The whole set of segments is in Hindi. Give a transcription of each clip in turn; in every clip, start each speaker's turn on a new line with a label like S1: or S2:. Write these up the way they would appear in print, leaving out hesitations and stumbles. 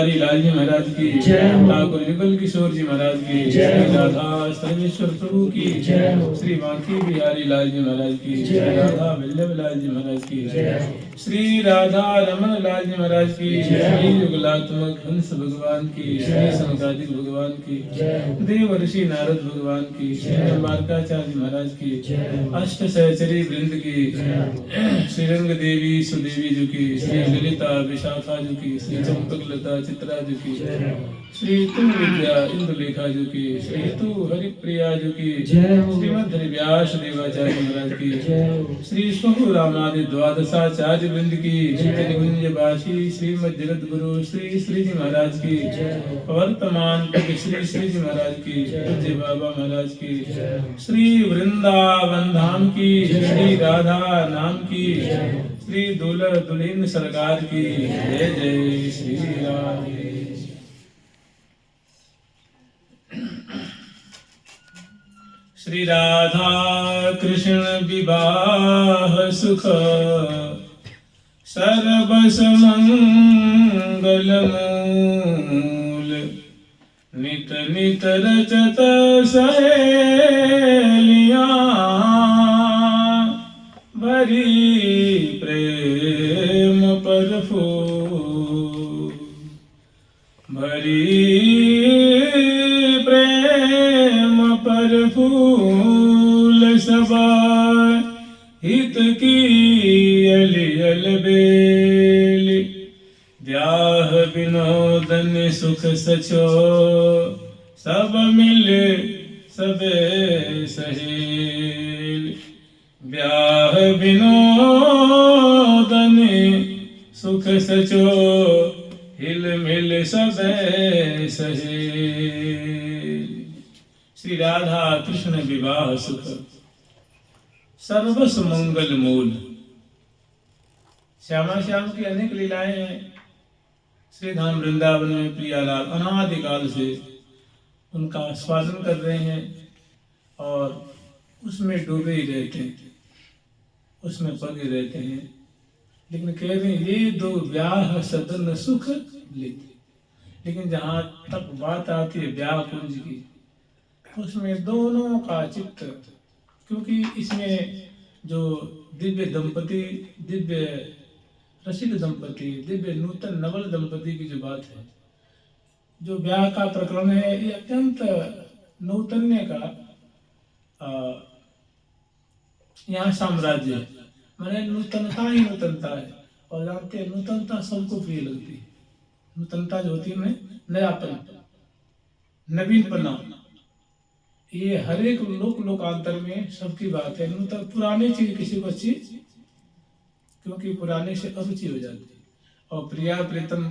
S1: बिहारी लाल जी महाराज की
S2: जय हो।
S1: ठाकुर युगल किशोर जी महाराज की
S2: जय हो।
S1: श्री राधा सर्वेश्वर प्रभु की
S2: जय हो।
S1: श्री बांकी बिहारी लाल जी महाराज की
S2: जय
S1: श्री
S2: हो।
S1: राधा वल्लभ लाल जी महाराज की
S2: जय हो।
S1: श्री राधा रमन लाल जी महाराज की
S2: जय हो।
S1: श्री युगलात्मक हंस भगवान की
S2: जय
S1: श्री
S2: हो।
S1: सनकादिक भगवान की
S2: जय हो।
S1: देव ऋषि नारद भगवान की श्री
S2: जय हो।
S1: द्वारकाचार्य महाराज की
S2: जय हो।
S1: अष्ट सहचरी वृंद की
S2: जय हो।
S1: श्रीरंग देवी सुदेवी जी की श्री ललिता विशाखा जी की श्री चंपक लता चित्रा जी की
S2: जय हो।
S1: श्री तुंग विद्या इंदुलेखा जी की श्री तु हरिप्रिया जी की
S2: जय हो।
S1: श्रीमद हरिव्यास देवाचार्य महाराज की
S2: जय हो।
S1: श्री स्वहु रामादि द्वादशाचार्य वृंद की
S2: जय हो।
S1: श्री निकुंज बासी श्रीमद जगत गुरु श्री श्री जी महाराज की
S2: जय हो।
S1: वर्तमान पग श्री श्री जी महाराज की
S2: जय हो।
S1: पूज्य बाबा महाराज की
S2: जय हो।
S1: श्री वृंदावन धाम की
S2: जय हो।
S1: श्री राधा नाम की
S2: जय हो।
S1: श्री दुल्हन दुल्हन सरकार की जय जय श्री राधे। श्री राधा कृष्ण विवाह सुख सर्वस मंगल मूल नित नित रचत सहेलियां भरी प्रेम पर फूल भरी प्रेम पर फूल सबा हित की अलियल बेली ब्याह विनोदन सुख सचो सब मिले सबे सहेल ब्याह विनोदन सुख सचो हिल मिल सबे सहेल। श्री राधा कृष्ण विवाह सुख सर्वस मंगल मूल। श्यामा श्याम की अनेक लीलाएं हैं। श्री धाम वृंदावन में प्रियालाल अनादिकाल से उनका स्वादन कर रहे हैं और उसमें डूबे ही रहते हैं, उसमें पगे रहते हैं। लेकिन कह रहे हैं ये दो ब्याह सदन सुख लेते। लेकिन जहाँ तक बात आती है ब्याह कुंज की, उसमें दोनों का चित्त, क्योंकि इसमें जो दिव्य दंपति, दिव्य रसिक दंपति, दिव्य नूतन नवल दंपति की जो बात है, जो ब्याह का प्रकरण है, ये अत्यंत नूतन्य का यहाँ साम्राज्य है। मैंने नूतनता ही नूतनता है और जानते हैं नूतनता सबको प्रिय लगती है। नूतनता जो होती है नयापन, नवीनपना, ये हर एक लोकांतर में सबकी बात है। नूतन पुरानी चीज किसी को अच्छी, क्योंकि पुराने से अरुचि हो जाती है। और प्रिया प्रीतम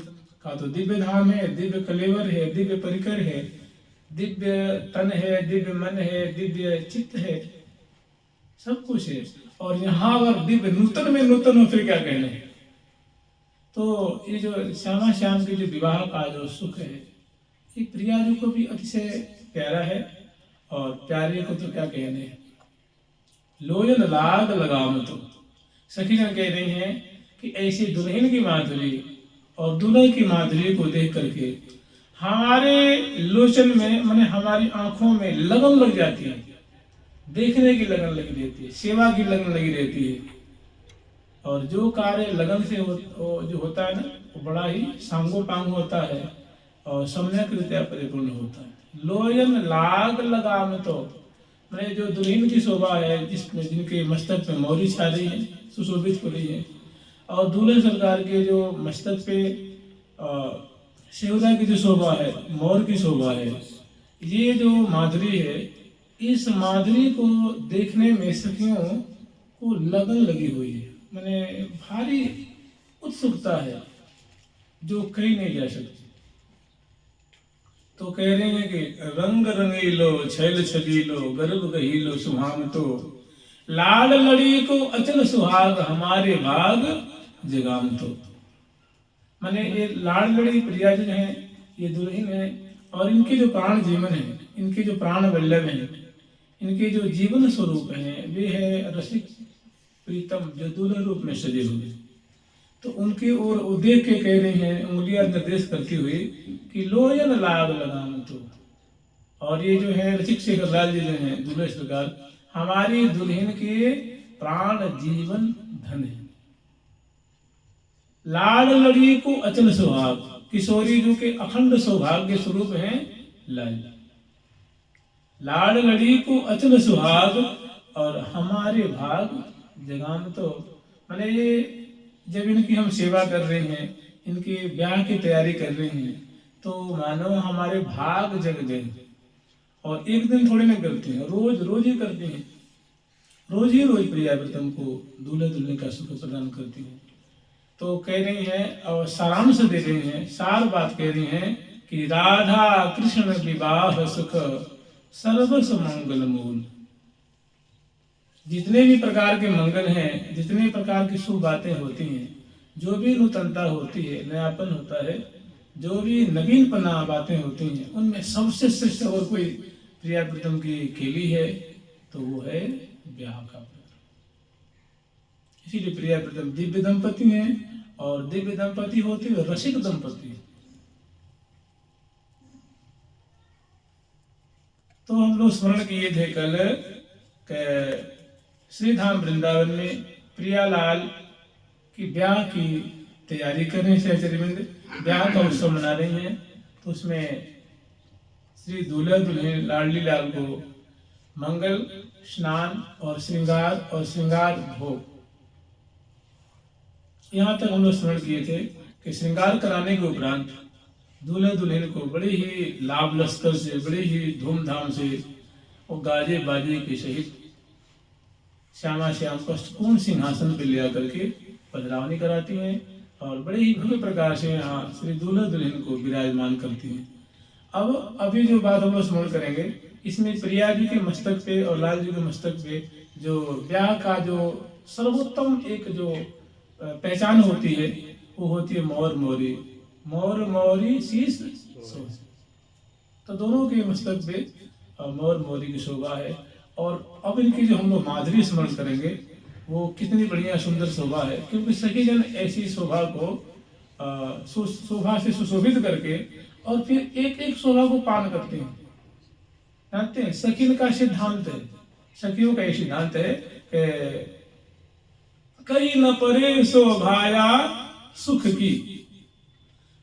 S1: का तो दिव्य धाम है, दिव्य कलेवर है, दिव्य परिकर है, दिव्य तन है, दिव्य मन है, दिव्य चित्त है, सब कुछ है। और यहाँ पर दिव्य नूतन में नूतन हो, फिर क्या कहने। तो ये जो श्यामा श्याम के जो विवाह का जो सुख है, ये प्रिया जी को भी अतिशय प्यारा है और प्यारे को तो क्या कहने। लोयन लाग लगाम तो सखीगण कह रही हैं कि ऐसी दुल्हन की माधुरी और दुल्हन की माधुरी को देख करके हमारे लोचन में, माने हमारी आंखों में लगन लग जाती है। देखने की लगन लगी रहती है, सेवा की लगन लगी रहती है। और जो कार्य लगन से जो होता है ना, वो बड़ा ही सांगोपांग होता है और सम्यक रीत्या परिपूर्ण होता है। लोयन लाग लगाम तो मैंने जो दुल्हन की शोभा है, जिसमें जिनके मस्तक पे मौरी छा रही है, सुशोभित हो रही है, और दूल्हे सरकार के जो मस्तक पे शिवदा की जो शोभा है, मोर की शोभा है, ये जो माधुरी है, इस माधुरी को देखने में सखियों को लगन लगी हुई है। मैंने भारी उत्सुकता है जो कही नहीं जा सकती। तो कह रहे हैं कि रंग रंगीलो छैल छबीलो गर्भ गहीलो सुहाम तो लाड लड़ी को अचल सुहाग हमारे भाग जगाम तो। माने ये लाड लड़ी प्रिया जो है, ये दुल्हन है, और इनके जो प्राण जीवन है, इनके जो प्राण वल्लभ है, इनके जो जीवन स्वरूप है, वे है रसिक प्रीतम जो दुल्हन रूप में सजे हुए। तो उनकी ओर वो देख के कह रही हैं, उंगलियां निर्देश करती हुई कि लोयन लाग लगाम तो। और ये जो है रसिक शेखर लाल जी जो है दूल्हे सरकार, हमारी दुल्हन के प्राण जीवन धन है। लाड लड़ी को अचल सुहाग, किशोरी जो के अखंड सौभाग्य स्वरूप हैं लाल। लाड लड़ी को अचल सुहाग और हमारे भाग जगाम तो। मैंने ये जब इनकी हम सेवा कर रहे हैं, इनके ब्याह की तैयारी कर रहे हैं, तो मानो हमारे भाग जग गए। और एक दिन थोड़े ना करते हैं, रोज रोज ही करते हैं, रोज ही रोज प्रियाव्रतम को दूल्हे दुल्हन का सुख प्रदान करती है। तो कह रही हैं और सारांश दे रही हैं, सार बात कह रही हैं कि राधा कृष्ण विवाह सुख सर्वस मंगल मूल। जितने भी प्रकार के मंगल हैं, जितने प्रकार की शुभ बातें होती हैं, जो भी नूतनता होती है, नयापन होता है, जो भी नवीनपना बातें होती हैं, उनमें सबसे श्रेष्ठ और कोई प्रियाव्रतम की खेली है तो वो है ब्याह का पर्व। इसीलिए प्रियाव्रतम दिव्य दंपति हैं, और दिव्य दंपति होती है रसिक दंपति। तो हम लोग स्मरण किए थे कल श्री धाम वृंदावन में प्रियालाल की ब्याह की तैयारी कर रहे हैं, सहचर्यवृंद ब्याह का उत्सव मना रही हैं। तो उसमें श्री दूल्हा दुल्हन लाडली लाल को मंगल स्नान और श्रृंगार भोग, यहाँ तक हम लोग स्मरण किए थे कि श्रृंगार कराने के उपरांत दूल्हे दुल्हन को बड़े ही लाभ लश्कर से, बड़े ही धूमधाम से और गाजे बाजे के सहित श्यामा श्याम कष्टपूर्ण सिंहासन पर ले आकर के पधरावनी कराती हैं, और बड़े ही भव्य प्रकार से यहाँ श्री दूल्हा दुल्हन को विराजमान करती हैं। अब अभी जो बात हम लोग स्मरण करेंगे, इसमें प्रिया जी के मस्तक पे और लाल जी के मस्तक पे जो ब्याह का जो सर्वोत्तम एक जो पहचान होती है, वो होती है मोर मोरी। मोर मोरी शीश सोज। तो दोनों के मस्तक पे मोर मोरी की शोभा है। और अब इनकी जो हम लोग माधुरी स्मरण करेंगे, वो कितनी बढ़िया सुंदर शोभा है, क्योंकि सखी जन ऐसी शोभा को शोभा से सुशोभित करके और फिर एक एक शोभा को पान करते हैं। जानते हैं सखी का सिद्धांत है, सखियों का ये सिद्धांत है कि कहीं न परे शोभाया सुख की।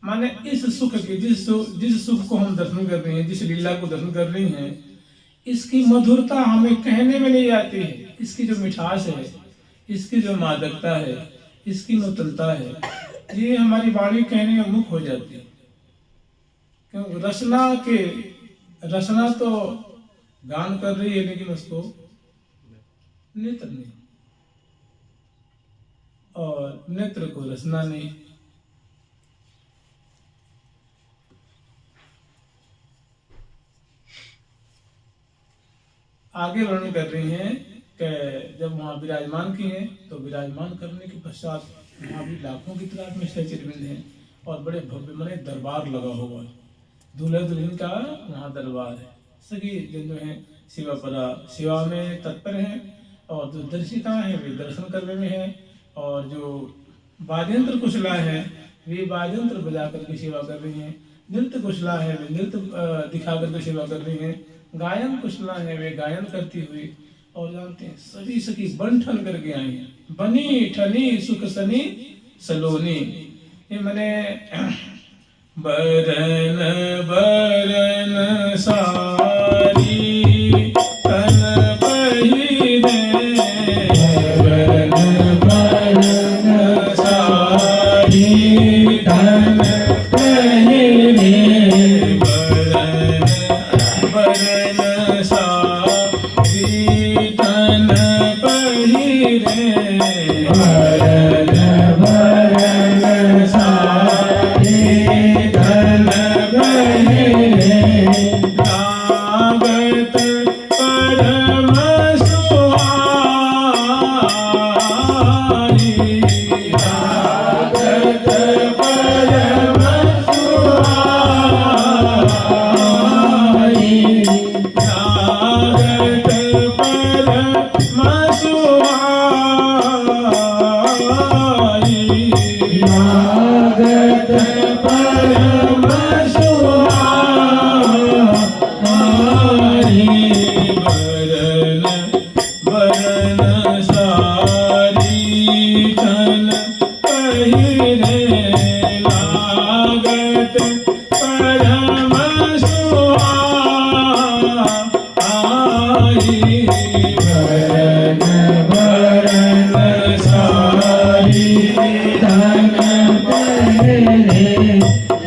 S1: माने इस सुख की, जिस सुख को हम दर्शन कर रहे हैं, जिस लीला को दर्शन कर रही हैं, इसकी मधुरता हमें कहने में नहीं आती है। इसकी जो मिठास है, इसकी जो मादकता है, इसकी नूतनता है, ये हमारी वाणी कहने में मुख हो जाती है। क्योंकि रसना तो गान कर रही है, लेकिन उसको नेत्र नहीं, और नेत्र को रसना नहीं। आगे वर्णन कर रही हैं कि जब वहां विराजमान की हैं, तो विराजमान करने के पश्चात वहां भी लाखों की तादाद में सहचर्यवृंद हैं, और बड़े भव्य मने दरबार लगा हुआ है। दूल्हा दुल्हन का वहाँ दरबार है। सभी जन जो है सेवा में तत्पर हैं, और जो दर्शिता हैं वे दर्शन करने में हैं, और जो वाद्यंत्र कुशला है वे वाद्यंत्र बजा करके सेवा कर रही हैं, नृत्य कुशला है वे नृत्य दिखा करके सेवा कर रही हैं, गायन कुशला है वे गायन करती हुई। और जानते हैं सभी सखी बंठन करके आई हैं, बनी ठनी सुख सनी सलोनी। ये मैंने बरन बरन सारी तन पहिरे, बरन बरन सारी तन पहिरे, बरन बरन सारी तन पहिरे, बरन बरन सारी तन पहिरे। लागत परम सुहाई बरन बरन सारी तन पहिरे लागत परम सुहाई बरन बरन सारी तन पहिरे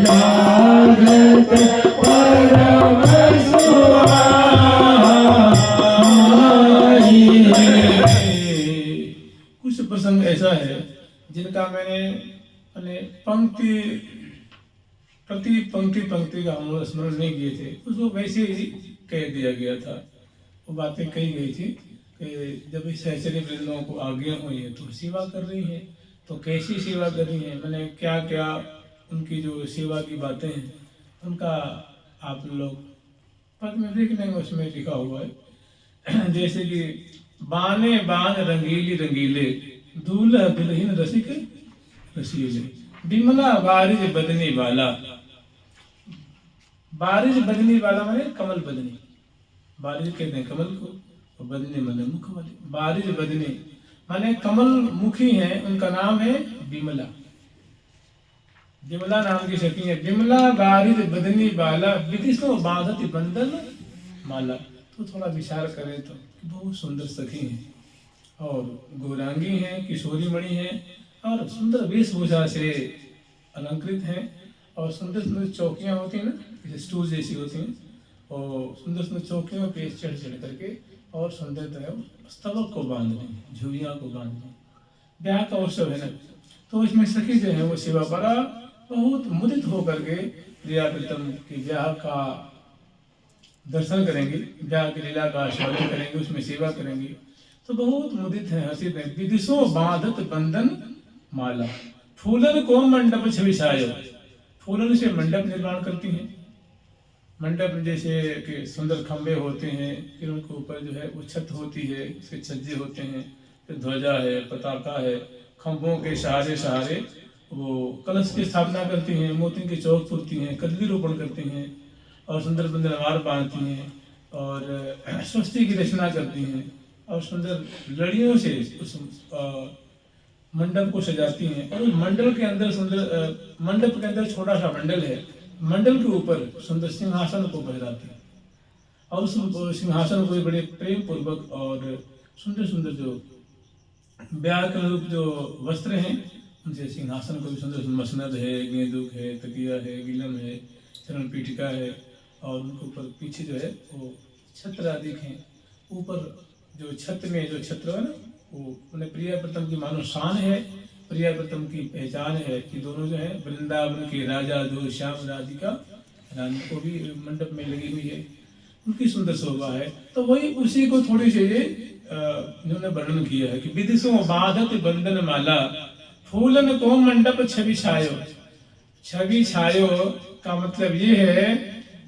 S1: लागत परम सुहाई। कुछ प्रसंग ऐसा है जिनका मैंने पंक्ति प्रति पंक्ति का हम लोग स्मरण नहीं किए थे, उसको वैसे ही कह दिया गया था। वो बातें कही गई थी कि जब इस सहचर्य वृंदों को आज्ञा हुई है तो सेवा कर रही है, तो कैसी सेवा कर रही है, मैंने क्या क्या उनकी जो सेवा की बातें हैं उनका आप लोग पद में देख लेंगे, उसमें लिखा हुआ है। जैसे कि बाने बान रंगीली रंगीले दूल्हा दुल्हन रसिक रसीले बिमला बारिज बदनी वाला। बारिज बदनी वाला माने कमल बदनी, बारिज कहते हैं कमल को, और बदनी माने मुख वाली। बारिज बदनी माने कमल मुखी है, उनका नाम है बिमला। बिमला नाम की सखी है। बिमला बारिज बदनी बाला विदिशो बांधत बंधन माला। तो थोड़ा विचार करें तो बहुत सुंदर सखी हैं और गौरांगी हैं, किशोरी मणि हैं और सुंदर वेशभूषा से अलंकृत हैं और सुंदर सुंदर चौकियां होती हैं ना, जैसे स्टूल जैसी होती हैं, और सुंदर सुंदर चौकियों पे चढ़ चढ़ करके और सुंदर स्तवक को बांध रही हैं, झुरिया को बांध रही हैं। ब्याह का उत्सव है ना, तो इसमें सखी जो है वो सेवा बड़ा बहुत मुदित होकर के प्रिया प्रीतम के ब्याह का दर्शन करेंगे, ब्याह की लीला का आस्वादन करेंगे, उसमें सेवा करेंगे, तो बहुत मुदित है, हर्षित है। विदिशो बांधत बंधन माला फूलन को मंडप छविछायो। फूलन से मंडप निर्माण करती हैं। मंडप जैसे कि सुंदर खंबे होते हैं, फिर उनके ऊपर जो है वो छत होती है, उसके छज्जे होते हैं, फिर ध्वजा है, पताका है, खंभों के सहारे सहारे वो कलश की स्थापना करती हैं, मोती के चौक पुरती हैं, कदली रोपण करती हैं और सुंदर सुंदर हार बांधती हैं और स्वस्ति की रचना करती हैं और सुंदर लड़ियों से उस मंडप को सजाती हैं। और उस मंडल के अंदर मंडप के अंदर छोटा सा मंडल है, मंडल के ऊपर सुंदर सिंहासन को बहराती हैं और उस सिंहासन को बड़े प्रेम पूर्वक और सुंदर सुंदर जो ब्याह के रूप जो वस्त्र हैं उनसे सिंहासन को भी सुंदर मसनद है, गेंदुक है, तकिया है, गिलम है, चरण पीठिका है और उनके ऊपर पीछे जो है वो छत्र आदि हैं। ऊपर जो छत में जो छत्र है ना, वो उन्हें प्रिया प्रथम की मानो शान है, प्रिया प्रथम की पहचान है कि दोनों जो है वृंदावन के राजा दो श्याम राधिका रानी को भी मंडप में लगी हुई है, उनकी सुंदर शोभा है। तो वही उसी को थोड़ी सी ये इन्होंने वर्णन किया है कि विदिशो बांधत बंधन माला फूलन को मंडप छवि छायो। छवि छायो का मतलब ये है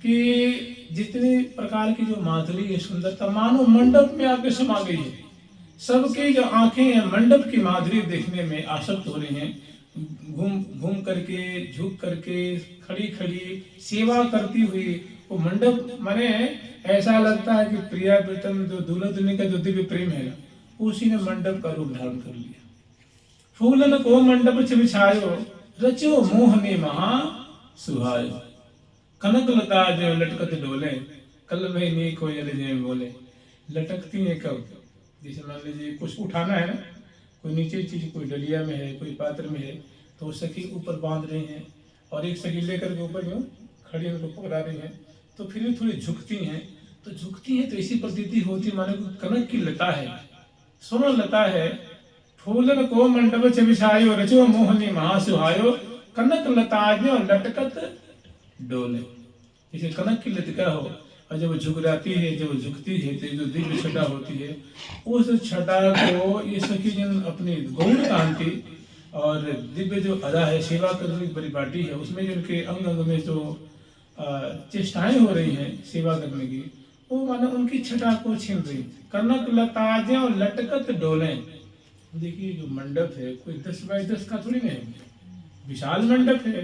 S1: कि जितनी प्रकार की जो माधुरी है, सुंदरता मानो मंडप में आके समा गई है। सबकी जो आंखें हैं मंडप की माधुरी देखने में आसक्त हो रही हैं। घूम करके, झुक करके, खड़ी खड़ी सेवा करती हुई वो मंडप माने ऐसा लगता है कि प्रिया प्रीतम जो दूल्हा दुल्हन का जो दिव्य प्रेम है उसी ने मंडप का रूप धारण कर लिया। फूलन को मंडप छविछायो रचो मोहने महा सुहायो। कनक लता जो लटकत डोले कल में नी कोयल जो बोले। लटकती है कब? जैसे मान लीजिए कुछ उठाना है ना, कोई नीचे चीज कोई डलिया में है, कोई पात्र में है, तो सखी ऊपर बांध रही हैं और एक सखी लेकर के ऊपर यूं खड़ी उनको पकड़ा रही है, तो फिर भी थोड़ी झुकती हैं। तो झुकती हैं तो ऐसी प्रतीति होती माने कनक की लता है, स्वर्ण लता है। फूलन को मंडप छविछायो रचो मोहनी महासुहायो कनक लता जो लटकत डोले। जैसे कनक की लतिका हो और जब झुक जाती है, जब झुकती है तो जो दिव्य छटा होती है, उस छटा को ये सखी जन अपनी गौण कांति और दिव्य जो अदा है, सेवा करने की परिपाटी है, उसमें जो उनके अंग अंग में जो चेष्टाएं हो रही हैं सेवा करने की, वो मानो उनकी छटा को छीन रही। कनक लताजे और लटकत डोले। देखिए जो मंडप है कोई 10 बाई 10 का थोड़ी नहीं है, विशाल मंडप है,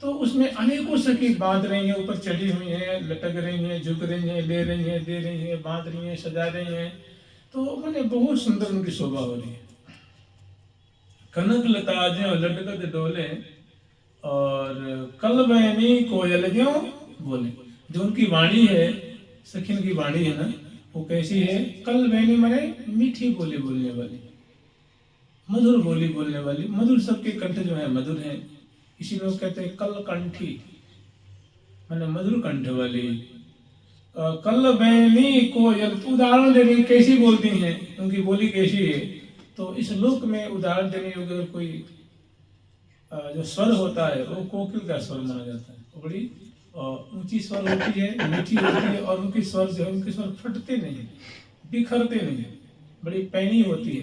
S1: तो उसमें अनेकों सखी बांध रही हैं, ऊपर चढ़ी हुई हैं, लटक रही हैं, झुक रही हैं, ले रही हैं, दे रही हैं, बांध रही हैं, सजा रही हैं। तो मैंने बहुत सुंदर उनकी शोभा हो रही है। कनक लता ज्यों लटकत डोले और कल बहनी कोयल ज्यों बोले। जो उनकी वाणी है, सखिन की वाणी है ना, वो कैसी है? कल बहनी माने मीठी बोली बोलने वाली, मधुर बोली बोलने वाली। मधुर सबके कंठ जो है मधुर है, इसी लोग कहते हैं कल कंठी, मैंने मधुर कंठ वाली। कल बैनी कोयल, उदाहरण देने कैसी बोलती हैं, उनकी बोली कैसी है। तो इस लोक में उदाहरण देने योग्य अगर कोई जो स्वर होता है वो कोकिल का स्वर माना जाता है। वो बड़ी ऊंची स्वर होती है, मीठी होती है, और उनके स्वर जो है, उनके स्वर फटते नहीं है, बिखरते नहीं है, बड़ी पैनी होती है।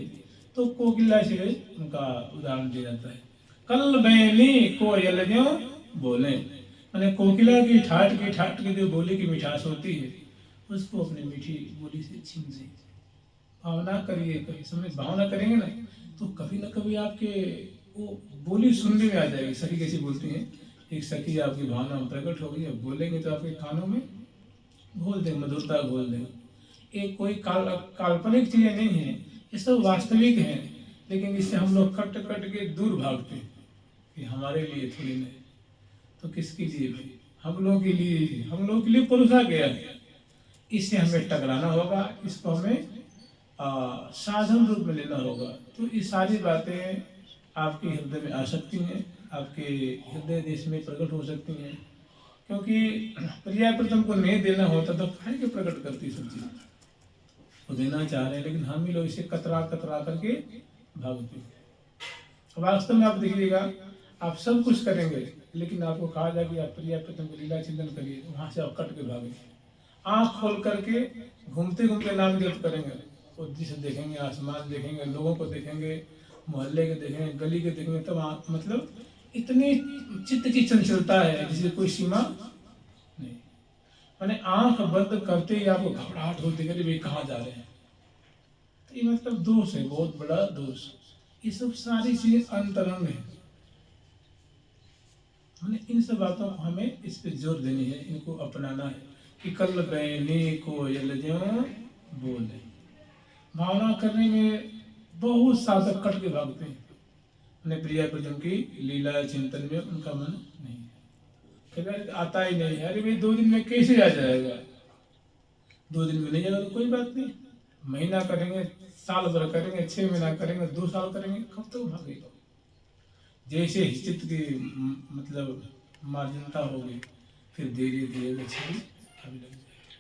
S1: तो कोकिला से उनका उदाहरण दिया जाता है। कल बैनी कोयल ज्यों बोले, मैंने कोकिला की ठाट की जो बोली की मिठास होती है, उसको अपनी मीठी बोली से छीन से भावना करिए। कभी समय भावना करेंगे ना, तो कभी ना कभी आपके वो बोली सुनने में आ जाएगी। सखी कैसी बोलती हैं, एक सखी आपकी भावना प्रकट होगी, अब बोलेंगे तो आपके कानों में घोल देंगे, मधुरता घोल देंगे। एक कोई काल्पनिक चीजें नहीं है, ये सब वास्तविक है, लेकिन इससे हम लोग कट कट के दूर भागते हैं कि हमारे लिए थोड़ी नहीं, तो किसके लिए भाई? हम लोगों के लिए, हम लोगों के लिए परोसा गया है। इससे हमें टकराना होगा, इसको हमें साधन रूप में लेना होगा। तो ये सारी बातें आपके हृदय में आ सकती हैं, आपके हृदय देश में प्रकट हो सकती हैं। क्योंकि प्रिया प्रथम को नहीं देना होता तो खाए के प्रकट करती सब चीज, वो देना चाह रहे हैं, लेकिन हम ही लोग इसे कतरा कतरा करके भागते हैं। वास्तव में आप देखिएगा, आप सब कुछ करेंगे, लेकिन आपको कहा जाए कि आप प्रिया प्रथम को लीला चिंतन करिए, वहां से आप कट के भागेंगे। आंख खोल करके घूमते घूमते नाम जप करेंगे, वो दृश्य देखेंगे, आसमान देखेंगे, लोगों को देखेंगे, मोहल्ले के देखेंगे, गली के देखेंगे, तब मतलब इतनी चित्त की चंचलता है जिसकी कोई सीमा नहीं। मैंने आंख बंद करते ही आपको घबराहट होती है, भाई कहाँ जा रहे हैं। तो ये मतलब दोष है, बहुत बड़ा दोष। ये सब सारी चीजें अंतरंग है। मैंने इन सब बातों को हमें इस पे जोर देनी है, इनको अपनाना है कि कल बैनी कोयल ज्यों बोले। भावना करने में बहुत साधक कट के भागते हैं, अपने प्रिया प्रथम की लीला चिंतन में उनका मन नहीं है, आता ही नहीं है। अरे भाई 2 दिन में कैसे आ जाएगा? 2 दिन में नहीं जाएगा तो कोई बात नहीं, महीना करेंगे, साल भर करेंगे, 6 महीना करेंगे, 2 साल करेंगे, कब तक भागेगा? जैसे ही चित्त की मतलब मार्जनता होगी, फिर धीरे धीरे लक्ष्मी अभी लग जाएगी।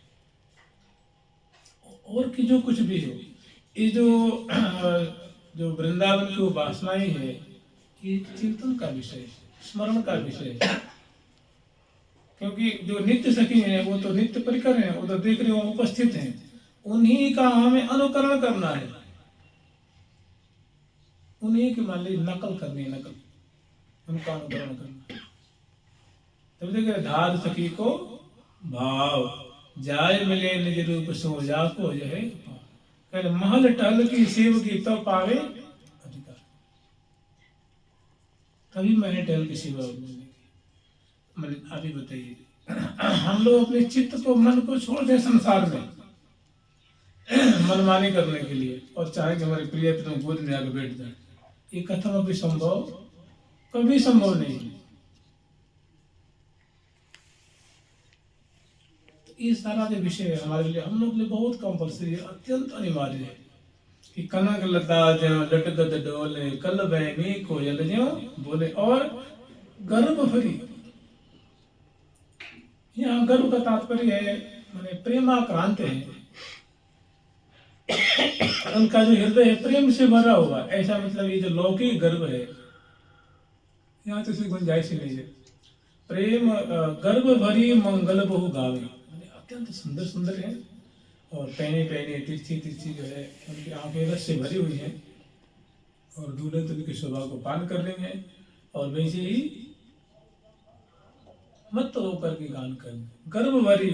S1: और कि जो कुछ भी हो, ये जो वृंदावन की उपासनाएं है, ये चिंतन का विषय है, स्मरण का विषय है। क्योंकि जो नित्य सखी हैं वो तो नित्य परिकर हैं, वो तो देख रहे हो उपस्थित हैं, उन्हीं का हमें अनुकरण करना है, उन्हीं की मान लीजिए नकल करनी है, नकल, उनका अनुकरण करना। तब देखिए धार सखी को भाव जाय मिले निज रूप सो जा को यह कह महल टहल की सेव की तो पावे अधिकार। तभी मैंने टहल की सेवा मैंने अभी बताइए। हम लोग अपने चित्त को, मन को छोड़ दें संसार में मनमानी करने के लिए, और चाहे कि हमारे प्रिय पिता गोद में आकर बैठ जाए, ये कथम अभी संभव, कभी संभव नहीं है। ये सारा जो विषय है हमारे लिए, हम लोग के लिए बहुत कंपल्सरी है, अत्यंत अनिवार्य है कि कनक लता ज्यों लटकत डोले कल बैनी कोयल ज्यों बोले। और गर्भ भरी, यहाँ गर्भ का तात्पर्य है माने प्रेमाक्रांत है, उनका जो हृदय है प्रेम से भरा हुआ, ऐसा मतलब ये जो लौकिक गर्भ है, यहाँ तो इसकी गुंजाइश ही नहीं है। प्रेम गर्भ भरी मंगल बहु गावे, अत्यंत सुंदर सुंदर है, और पहने पहने तिरछी तिरछी जो है उनकी आंखें रस से भरी हुई हैं, और दूल्हे दुल्हन की शोभा को पान कर रही हैं, और वैसे ही मत होकर के गान कर गर्भ भरी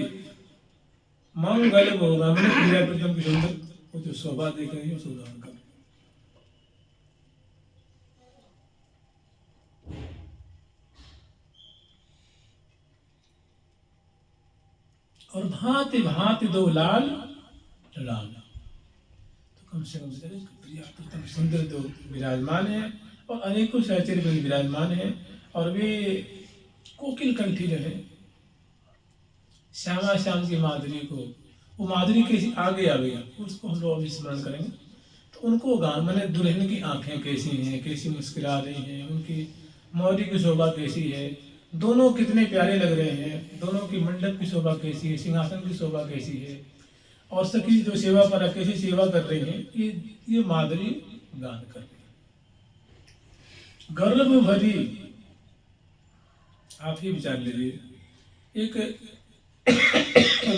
S1: मंगल बहु गावे, प्रिया प्रथम की सुंदर वो जो शोभा देख रही है उसको गान कर। और भांति भांति दो लाल लाल। तो कम से कम प्रिया तो तम सुंदर दो विराजमान है और अनेकों सहचर्य में विराजमान है। और वे कोकिल कंठी जो है श्यामा श्याम की माधुरी को, वो माधुरी कैसी आगे आ गई उसको हम लोग अभी स्मरण करेंगे। तो उनको गान मैंने दुल्हन की आंखें कैसी हैं, कैसी मुस्कुरा रही हैं, उनकी मौरी की शोभा कैसी है, दोनों कितने प्यारे लग रहे हैं, दोनों की मंडप की शोभा कैसी है, सिंहासन की शोभा कैसी है, और सखी जो सेवा पर कैसी सेवा कर रही है, ये माधुरी गान कर रही है। गर्भ भरी, आप ही विचार लीजिए, एक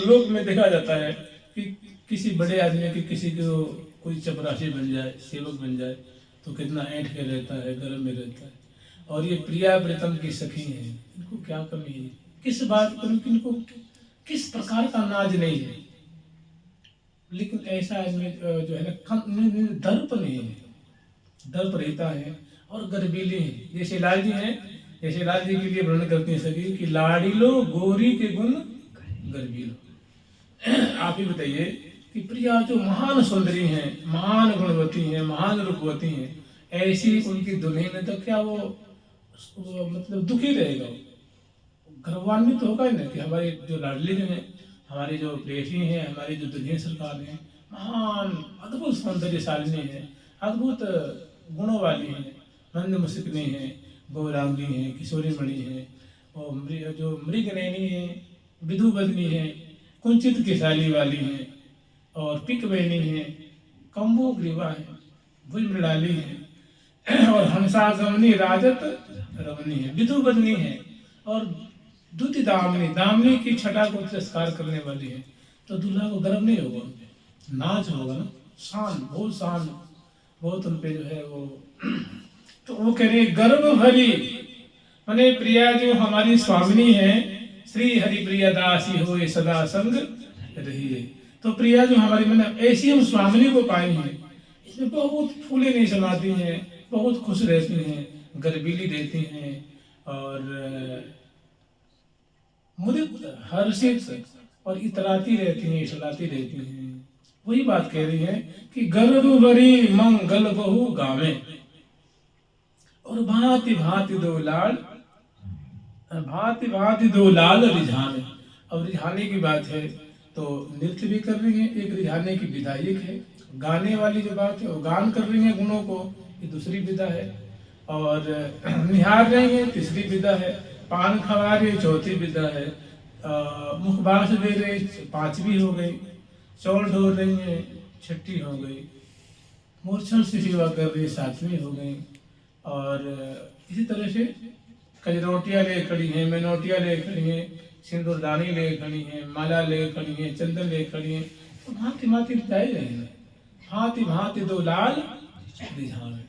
S1: लोक में देखा जाता है कि किसी बड़े आदमी की किसी को कोई चपरासी बन जाए, सेवक बन जाए, तो कितना ऐंठ के रहता है, गर्भ में रहता है। और ये प्रिया प्रीतम की सखी हैं, इनको क्या कमी है, किस बात पर इनको किस प्रकार का नाज नहीं है। लेकिन ऐसा आदमी जो है ना दर्प नहीं है, दर्प रहता है और गर्वीली है। जैसे लाल जी हैं, जैसे लाल जी के लिए वर्णन करती है सभी कि लाड़ीलो गोरी के गुण गर्वीलो। आप ही बताइए कि प्रिया जो महान सुंदरी हैं, महान गुणवती हैं, महान रूपवती हैं, ऐसी उनकी दुल्हन है तो क्या वो मतलब दुखी रहेगा, गर्वान्वित तो होगा ही ना कि हमारी जो लाडली हैं, हमारी जो प्रेयसी हैं, हमारी जो दुल्हन सरकार हैं, महान अद्भुत सौंदर्यशालिनी है, अद्भुत गुणों वाली हैं, मंद मुस्किनी हैं, गौरांगी हैं, किशोरी मणि हैं, और जो मृगनयनी है, विधुबदनी है, कुंचित किशाली वाली हैं, और पिक बहनी है, कम्बो ग्रीवा है, भुज मृणाली है, और हंसागमनी राजत रमनी है, विधुबदनी है, और द्युति दामनी, दामनी की छटा को तिरस्कार करने वाली है। तो दूल्हा को गर्व नहीं होगा, नाच होगा ना, शान बहुत उन पे जो है वो। तो वो कह रहे गर्व भरी, माने प्रिया जो हमारी स्वामिनी है, श्री हरि प्रिया दासी हो सदा संग रही है। तो प्रिया जो हमारी मैंने ऐसी हम स्वामिनी को पाई हैं, इसमें बहुत फूले नहीं समाती हैं, बहुत खुश रहती हैं, गर्वीली रहती हैं, और मुदित हर्षित और इतराती रहती हैं, इसलाती रहती हैं। वही बात कह रही है कि गर्भ भरी मंगल बहु गावे, और भांति भांति दो लाल, भांति भांति दो लाल रिझाने। अब रिझाने की बात है तो नृत्य भी कर रही है, एक रिझाने की विधा एक है, गाने वाली जो बात है वो गान कर रही है गुणों को, ये दूसरी विधा है, और निहार रही है तीसरी विधा है, पान खवा रही चौथी विधा है, मुखबास दे रही पांचवी हो गई, चौल ढोर रही है छठी हो गई, मूर्छन से सेवा कर रही सातवीं हो गई, और इसी तरह से कजरोटियाँ ले खड़ी हैं, मेनोटियाँ ले खड़ी हैं, सिंदूरदानी ले खड़ी हैं, माला ले खड़ी हैं, चंदन ले खड़ी हैं। तो भांति भांति जाए जाएंगे, भांति भांति दो लाल रिझाने,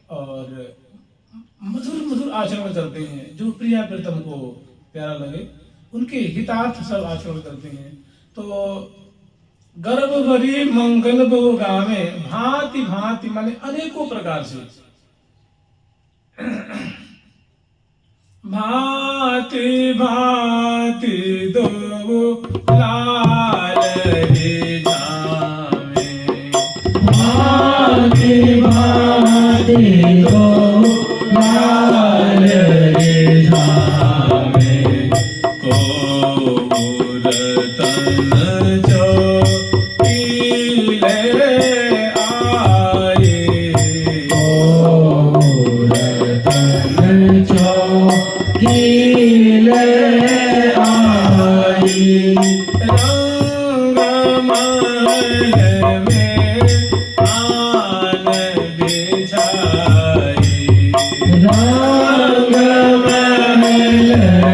S1: और मधुर मधुर आचरण करते हैं, जो प्रिया प्रीतम को प्यारा लगे उनके हितार्थ सब आचरण करते हैं। तो गर्भ भरी मंगल बहु गावे, भांति भांति माने अनेकों प्रकार से, भांति भांति दो लाल रिझावे, भांति भांति दो लाल रिझावे, को रतन चौकीले आए, को रतन चौकीले आए, रंग महल में आन बिछाई, रंग महल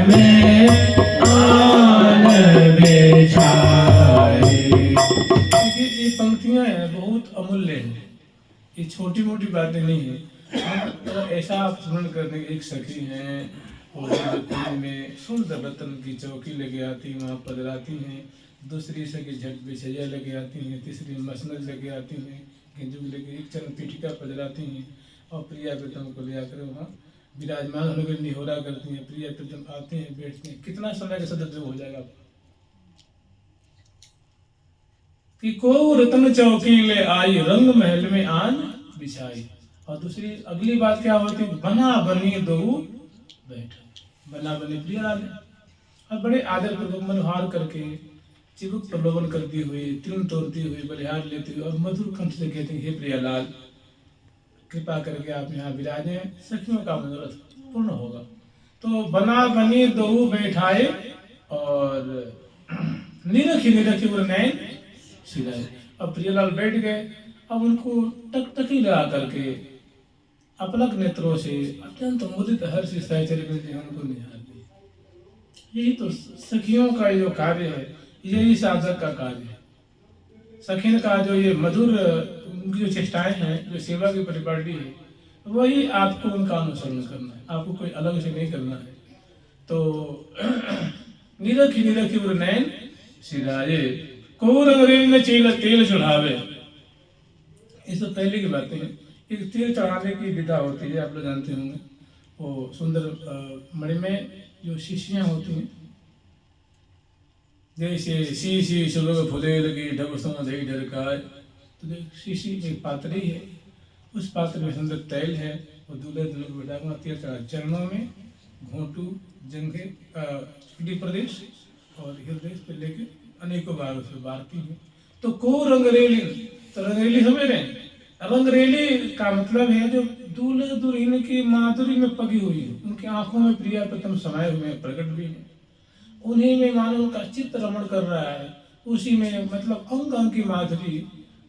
S1: में आन बिछाई। ये पंक्तियां हैं बहुत अमूल्य हैं, ये छोटी मोटी बातें नहीं है। तो ऐसा आप स्मरण करने एक सखी हैं, और कुंज में सुंदर रतन की चौकी लेके आती, वहाँ पधराती हैं, दूसरी सखी झट बिछैया लेके आती हैं, तीसरी मसनद लेके आती हैं, गेंजू लेके एक चरण पीठिका पधराती हैं, और प्रिया प्रीतम को ले आकर वहाँ विराजमान होने के निहोरा करती हैं। प्रिया प्रीतम आते हैं, बैठते हैं, कितना समय का सदुपयोग हो जाएगा। कि को रतन चौकी ले आई, रंग महल में आन बिछाई। और दूसरी अगली बात क्या होती, बना बनी दो बैठ, बना बनी प्रिया ने, और बड़े आदर पूर्वक मनोहार करके चिबुक प्रलोभन करती हुई, तृण तोड़ती हुई, बलिहार लेती हुई और मधुर कंठ से कहती, हे प्रियालाल कृपा करके आप यहाँ विराजे, सखियों का मनोरथ पूर्ण होगा। तो बना बनी दो बैठाए और निरखी निरखी वो नैन सिराए। अब प्रियालाल बैठ गए, अब उनको टकटकी लगा करके अपलक नेत्रों से अत्यंत मुदित हर्ष सहचर्य में उनको निहार दी। यही तो सखियों का जो कार्य है, यही साधक का कार्य है। सखिन का जो ये मधुर उनकी जो चेष्टाएं हैं, जो सेवा की परिपाटी है, वही आपको उनका अनुसरण करना है, आपको कोई अलग से नहीं करना है। तो निरखी निरखी उर नैन सिराजे, को रंगरेल में तेल चढ़ावे। ये सब पहले की बातें हैं। एक तेल चढ़ाने की विधा होती है, आप लोग जानते होंगे। वो सुंदर मणि में जो शीशियाँ होती हैं, जैसे शीशी सुबह फुले लगी ढबसों दही ढरकाए, तो शीशी एक पात्री है, उस पात्र में सुंदर तेल है, और दूल्हे दुल्हन को बैठा तेल चढ़ा चरणों में, घोंटू, जंघे, पीठी प्रदेश और हृदय पे लेके अनेकों बार उसे बारती है। तो को रंगरेली, तो रंगरेली समझ रहे हैं, रंगरेली का मतलब है जो दूल्हे दुल्हन की माधुरी में पगी हुई है, उनकी आंखों में प्रिया प्रथम समाये हुए प्रकट भी है, उन्हीं में मानो उनका चित्त रमण कर रहा है, उसी में मतलब अंग अंग की माधुरी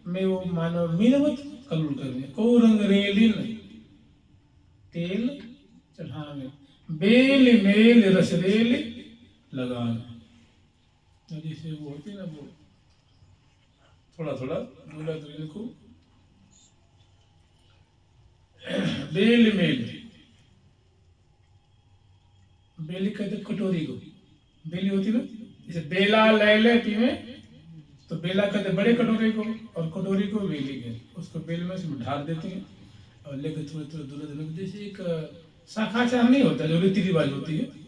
S1: में वो मानो मीनवत कलुल कर रहे। को रंगरेलिन तेल चढ़ावे, बेल मेल रसरेल लगावे। जैसे वो होती है ना, वो थोड़ा थोड़ा दूल्हा दुल्हन को बेल मेल, बेली कहते कटोरी को, बेली होती ना, जैसे बेला ले ले पीवे, तो बेला कहते बड़े कटोरे को, और कटोरी को बेली के, उसको बेल में से ढार देती हैं और लेकर थोड़े थोड़े दूल्हा दुल्हन, जैसे एक शाखाचार नहीं होता जो रीति रिवाज होती है,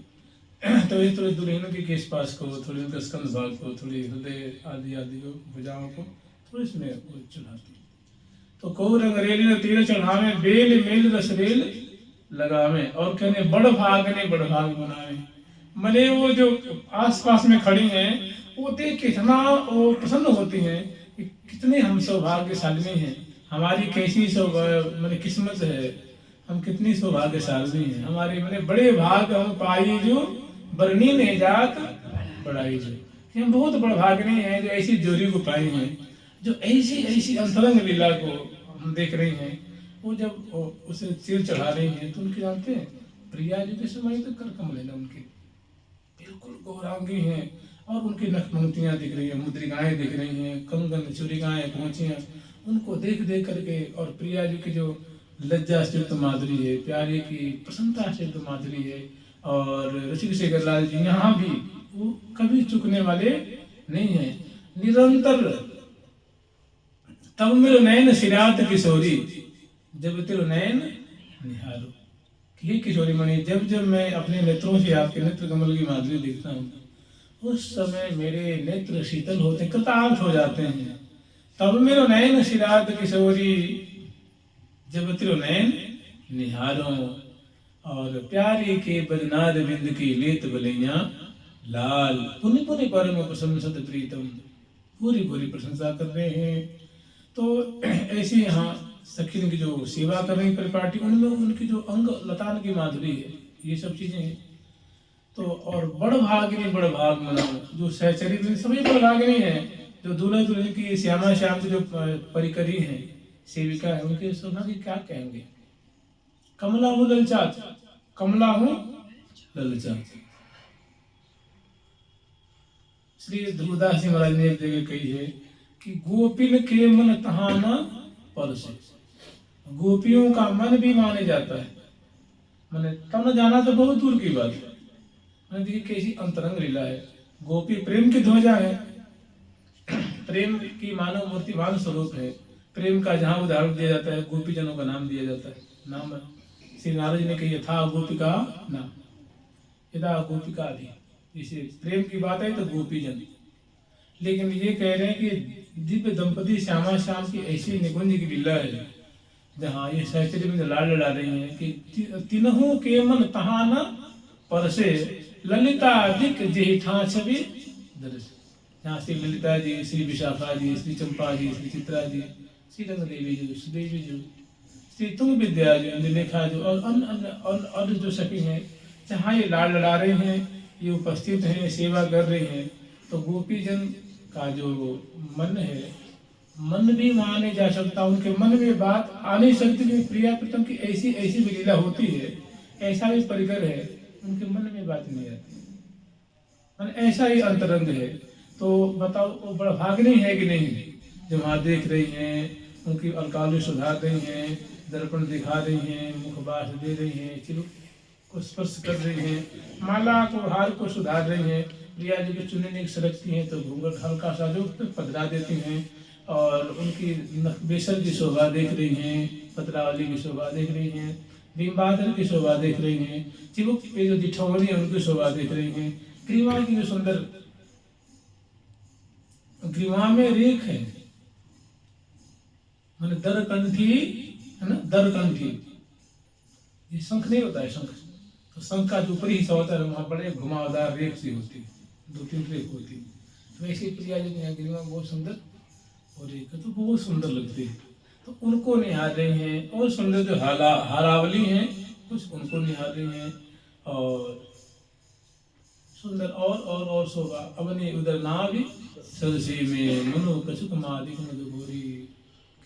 S1: तो ये थोड़े दुल्हन के केश पास को, थोड़ी उनके स्कंद भाग को, थोड़ी हृदय आदि आदि को, भुजाओं को थोड़ी इसमें चढ़ाती है। तो को रंगरेली ने तेल चढ़ावे, बेल मेल रसरेल लगावे, और कहने बड़ भाग ने बड़ भाग बनावे। मने वो जो आसपास में खड़ी हैं, वो देख के इतना वो प्रसन्न होती हैं कि कितने हम सौभाग्यशाली हैं, हमारी कैसी मैंने किस्मत है, हम कितनी सौभाग्यशाली हैं, हमारे मैंने बड़े भाग हम पाई जो बरनी ने जात बढ़ाई जो, हम बहुत बड़ भागने हैं जो ऐसी जोड़ी को पाई हैं, जो ऐसी ऐसी अंतरंग लीला को हम देख रहे हैं। वो जब उसे सिर चढ़ा रही हैं, तो उनके जानते हैं प्रिया जी के समय तो कर कमल है ना, उनकी बिल्कुल गौरांगी हैं, और उनकी नखमंगतियाँ दिख रही हैं, मुद्रिकाएं दिख रही हैं, कंगन चुरिकाएं पहुंचियाँ, उनको देख देख करके, और प्रिया जी की जो लज्जा सिद्ध माधुरी है, प्यारे की प्रसन्नता सिद्ध माधुरी है, और ऋषिक शेखर लाल जी यहाँ भी वो कभी चुकने वाले नहीं है, निरंतर। तब मेरो नैन सिरात किशोरी, जब तेरो नैन निहारो, कि किशोरी मणि, जब जब मैं अपने नेत्रों से आपके नेत्र कमल की माधुरी देखता हूँ, उस समय मेरे नेत्र शीतल होते हैं, कृतार्थ हो जाते हैं। तब मेरो नैन सिरात किशोरी, जब तेरो नैन निहारो, और प्यारे के बदनाद बिंद की लेत बलैया लाल, पुनि पुनि परम प्रशंसत प्रीतम, पूरी पूरी प्रशंसा कर रहे हैं। तो ऐसी यहाँ सखी की जो सेवा कर रही परिपाटी, उनमें उनकी जो अंग लतान की माधुरी है, ये सब चीजें हैं। तो और बड़ भागिनी बड़ भाग मनाओ, जो सहचरी सभी बड़ भागिनी है, जो दूल्हा दुल्हन की श्यामा श्याम की जो परिकरी है, सेविका है, उनके सोना की क्या कहेंगे। कमला हूँ ललचात, कमला हूँ ललचात। श्री ध्रुवदास जी महाराज ने एक जगह कही है कि गोपिन के मन तहा न परसे, गोपियों का मन भी माने जाता है, मैंने तब न जाना तो बहुत दूर की बात है। मैंने देखिए कैसी अंतरंग लीला है। गोपी प्रेम की ध्वजा है, प्रेम की मानव मूर्तिमान स्वरूप है। प्रेम का जहाँ उदाहरण दिया जाता है, गोपी जनों का नाम दिया जाता है। नाम श्री नारद जी ने कही था गोपिका नाम, यदा गोपिका भी, जैसे प्रेम की बात है तो गोपी जन। लेकिन ये कह रहे हैं कि दिव्य दंपति श्यामा श्याम की ऐसी निकुंज की लीला है जहाँ ये सहचर्य में लाड लड़ा रही हैं कि तिनहु के मन तहा न परसे ललिता दिक जेहि ठां छवि दर्श। यहाँ श्री ललिता जी, श्री विशाखा जी, श्री चंपा जी, श्री चित्रा जी, श्री रंग देवी जी, सुदेवी जी, श्री तुंग विद्या जी, निलेखा जी और अन्य जो सखी हैं, जहाँ ये लाड लड़ा रहे हैं, ये उपस्थित हैं, सेवा कर रहे हैं, तो गोपीजन का जो मन है, मन भी वहाँ नहीं जा सकता, उनके मन में बात आ नहीं सकती कि प्रिया प्रीतम की ऐसी ऐसी भी लीला होती है, ऐसा भी परिकर है, उनके मन में बात नहीं आती, मन ऐसा ही अंतरंग है। तो बताओ वो बड़ा भाग्य नहीं है कि नहीं, जो वहाँ देख रही हैं, उनकी अलकालु सुधार रही हैं, दर्पण दिखा रही हैं, मुखबास दे रही हैं, चिरुक को स्पर्श कर रही हैं, माला को हार को सुधार रही हैं, प्रिया जी की चुन्नी सरकती हैं तो घूंघट हल्का सा जो पधरा देती हैं, और उनकी बेसर की शोभा देख रही हैं, पतरावली की शोभा देख रही हैं, भीमबादर की शोभा देख रही हैं, चिबुक पे जो दिठौनी है उनकी शोभा देख रही हैं, ग्रीवा की जो सुंदर ग्रीवा में रेख है, मैंने दरकंठी है ना, दरकंठी, ये शंख नहीं होता है, शंख तो शंख का जो ऊपरी हिस्सा होता है वहाँ बड़े घुमावदार रेख सी होती है, 2-3 रेख होती है, तो ऐसी प्रिया जी ने ग्रीवा बहुत सुंदर और रेख तो बहुत सुंदर लगती है, तो उनको निहार रही हैं, और सुंदर जो हारावली हैं कुछ उनको निहार रही हैं, और सुंदर और शोभा अपने उधर नाभि सरसी में मनो कछुक मादिक मधुगोरी,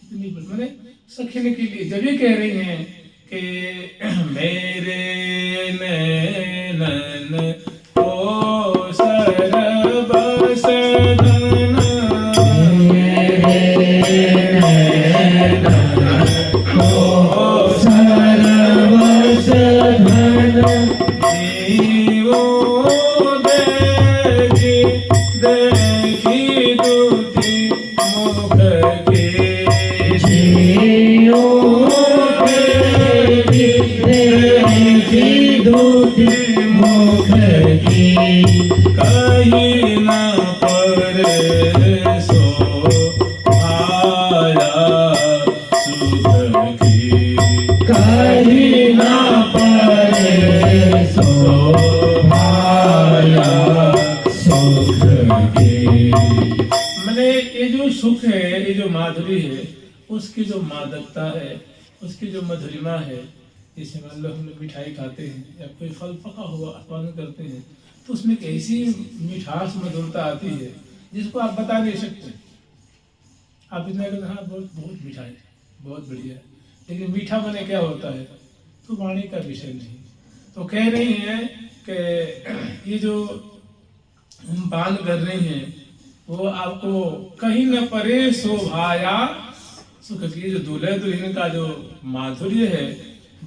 S1: कितनी मैंने सखिन के लिए जब ये कह रही हैं कि मेरे नैनन ओ सरबस धन, ओ सरबस धन, जीवो देखी देखी दूती मुख के, जीवो देखी देखी दूती मुख की, कहीं न परे सो आया सुख की, कहीं न परे सो आया सुख की। मैंने ये जो सुख है, ये जो माधुरी है, उसकी जो मादकता है, उसकी जो मधुरिमा है, जैसे मान लो हम लोग मिठाई खाते हैं या कोई फल पका हुआ उत्पादन करते हैं, तो उसमें एक ऐसी मिठास मधुरता आती है जिसको आप बता नहीं सकते। आप इतना कहते हाँ बहुत बहुत मीठा है, बहुत बढ़िया है, लेकिन मीठा बने क्या होता है तो वाणी का विषय नहीं। तो कह रही हैं कि ये जो हम पान कर रही हैं वो आपको कहीं न परे शोभाया सुख की, जो दूल्हे दुल्हन का जो माधुर्य है,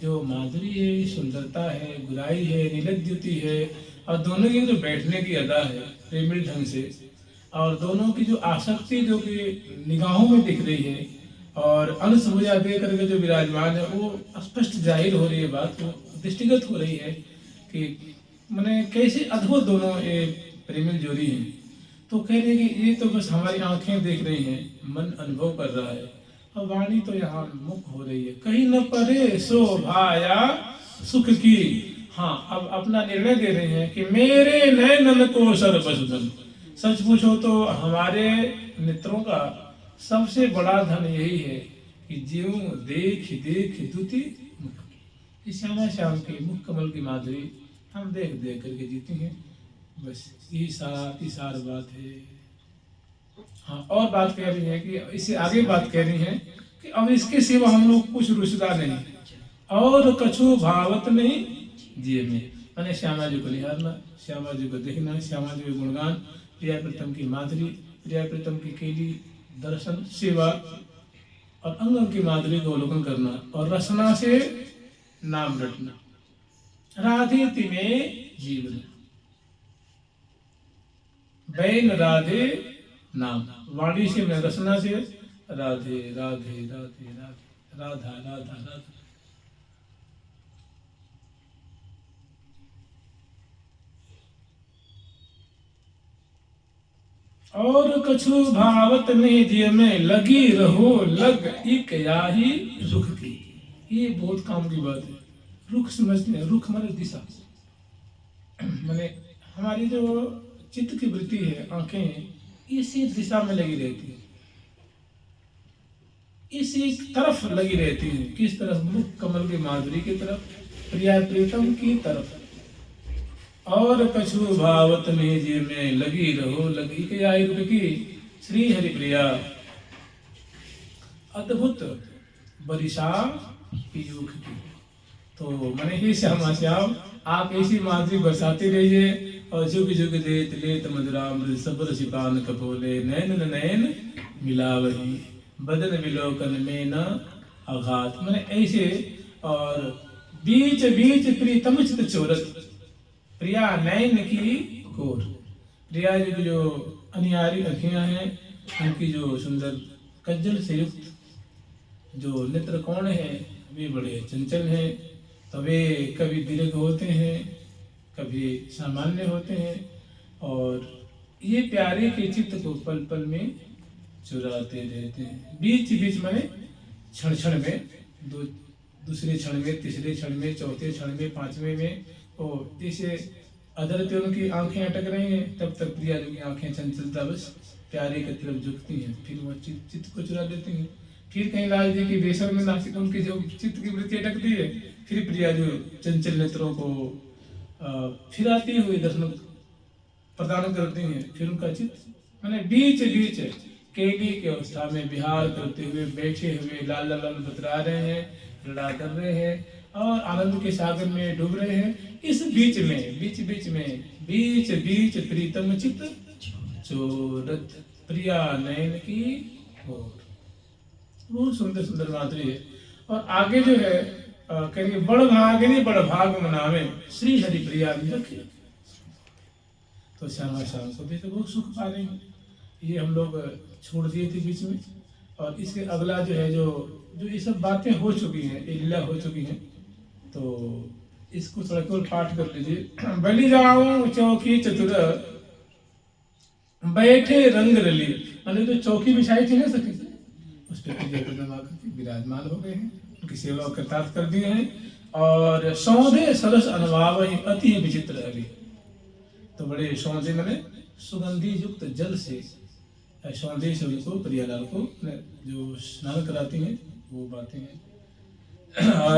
S1: जो माधुरी है, सुंदरता है, गुराई है, नीलद्युति है, और दोनों की जो बैठने की अदा है प्रेमिल ढंग से, और दोनों की जो आसक्ति जो कि निगाहों में दिख रही है, और अनसुभुजा दे करके जो विराजमान है, वो स्पष्ट जाहिर हो रही है, बात वो दृष्टिगत हो रही है कि मैंने कैसे अद्भुत दोनों ये प्रेमिल जोड़ी हैं। तो कह रहे हैं कि ये तो बस हमारी आंखें देख रही हैं, मन अनुभव कर रहा है, और वाणी तो यहाँ मुख हो रही है, कहीं न परे शोभाया सुख की। हाँ, अब अपना निर्णय दे रहे हैं कि मेरे नैनन को सर्वस धन, सच पूछो तो हमारे नेत्रों का सबसे बड़ा धन यही है कि जीव देख देख दुति मुख, श्यामा श्याम की मुख कमल की माधुरी हम देख देख करके जीते हैं, बस यही सार बात है। हाँ, और बात कह रही है कि इससे आगे बात कह रही है कि अब इसके सिवा हम लोग कुछ रुचता नहीं, और कछु भावत नहीं जिए में, मैंने श्यामा जी को निहारना, श्यामा जी को देखना, श्यामा जी के गुणगान, प्रिया प्रीतम की माधुरी, प्रिया प्रीतम की केली दर्शन सेवा, और अंग की माधुरी को अवलोकन करना, और रसना से नाम रटना, राधे तिमे जीवन, बैन राधे नाम, वाणी से मैं रसना से राधे राधे राधे राधे राधा राधा राधा। और कछु भावत नहीं जिय में लगी रहो लग एक याही रुख की। ये बहुत काम की बात है। रुख समझते हैं, रुख माने दिशा, माने हमारी जो चित्त की वृत्ति है, आंखें इसी दिशा में लगी रहती है, इसी तरफ लगी रहती है। किस तरफ? मुख कमल की माधुरी की तरफ, प्रिया प्रीतम की तरफ। और कछु भावत में जी में लगी रहो लगी के आई रुक की। श्री हरि प्रिया अद्भुत बरिशा पीयूख की। तो मैंने ही श्यामा श्याम आप ऐसी माधुरी बरसाते रहिए और जुग जुग लेत लेत मधुराम सबर सिपान कपोले नैन नैन मिलावही बदन विलोकन में न आघात। मैंने ऐसे और बीच बीच प्रीतम चित चोरत प्रिया नैन की कोर। प्रिया जी की जो अनियारी अखियां हैं, उनकी जो सुंदर कज्जल से युक्त जो नेत्र कोण है वे बड़े चंचल हैं। तो वे कभी दीर्घ होते हैं, कभी सामान्य होते हैं और ये प्यारे के चित्त को पल पल में चुराते रहते हैं। बीच बीच में क्षण क्षण में, दूसरे क्षण में, तीसरे क्षण में, चौथे क्षण में, पांचवें में, और जैसे अदरते उनकी आंखें अटक रही हैं तब तक प्रिया जी की आंखें चंचलता बस प्यारे की तरफ झुकती हैं, फिर वह चित्त को चुरा देती हैं। फिर कहीं लाल जी की बेसर में नासिक उनकी जो चित्त की वृत्ति अटकती है, फिर प्रिया जो चंचल नेत्रों को फिराती हुई दर्शन प्रदान करती हैं। फिर उनका चित्त मैंने बीच बीच केली की अवस्था में विहार करते हुए बैठे हुए लाल लाल बतरा रहे हैं, लड़ा कर रहे हैं और आनंद के सागर में डूब रहे हैं। इस बीच में बीच बीच प्रीतम चित चोरत प्रिया नयन की ओर। बहुत सुंदर सुंदर माधुरी है। और आगे जो है कहेंगे बड़ भाग नहीं बड़ भाग मनावे श्री हरि प्रिया रखे। तो श्यामा श्याम को भी तो बहुत सुख पा रहे हैं। ये हम लोग छोड़ दिए थे बीच में। और इसके अगला जो है जो ये सब बातें हो चुकी हैं, ये लीला हो चुकी हैं, तो इसको थोड़ा केवल पाठ कर लीजिए। बलि जाऊं चौकी चतुर बैठे रंग रली, मैंने जो चौकी बिछाई थी ना सखी, उस पर विराजमान हो गए हैं, उनकी सेवा कृतार्थ कर दिए हैं। और सौंधे सरस अनुभाव अति विचित्र अली, तो बड़े सौंधे मैंने सुगंधी युक्त जल से सौंधे से उनको प्रियालाल को जो स्नान कराती हैं वो बातें हैं।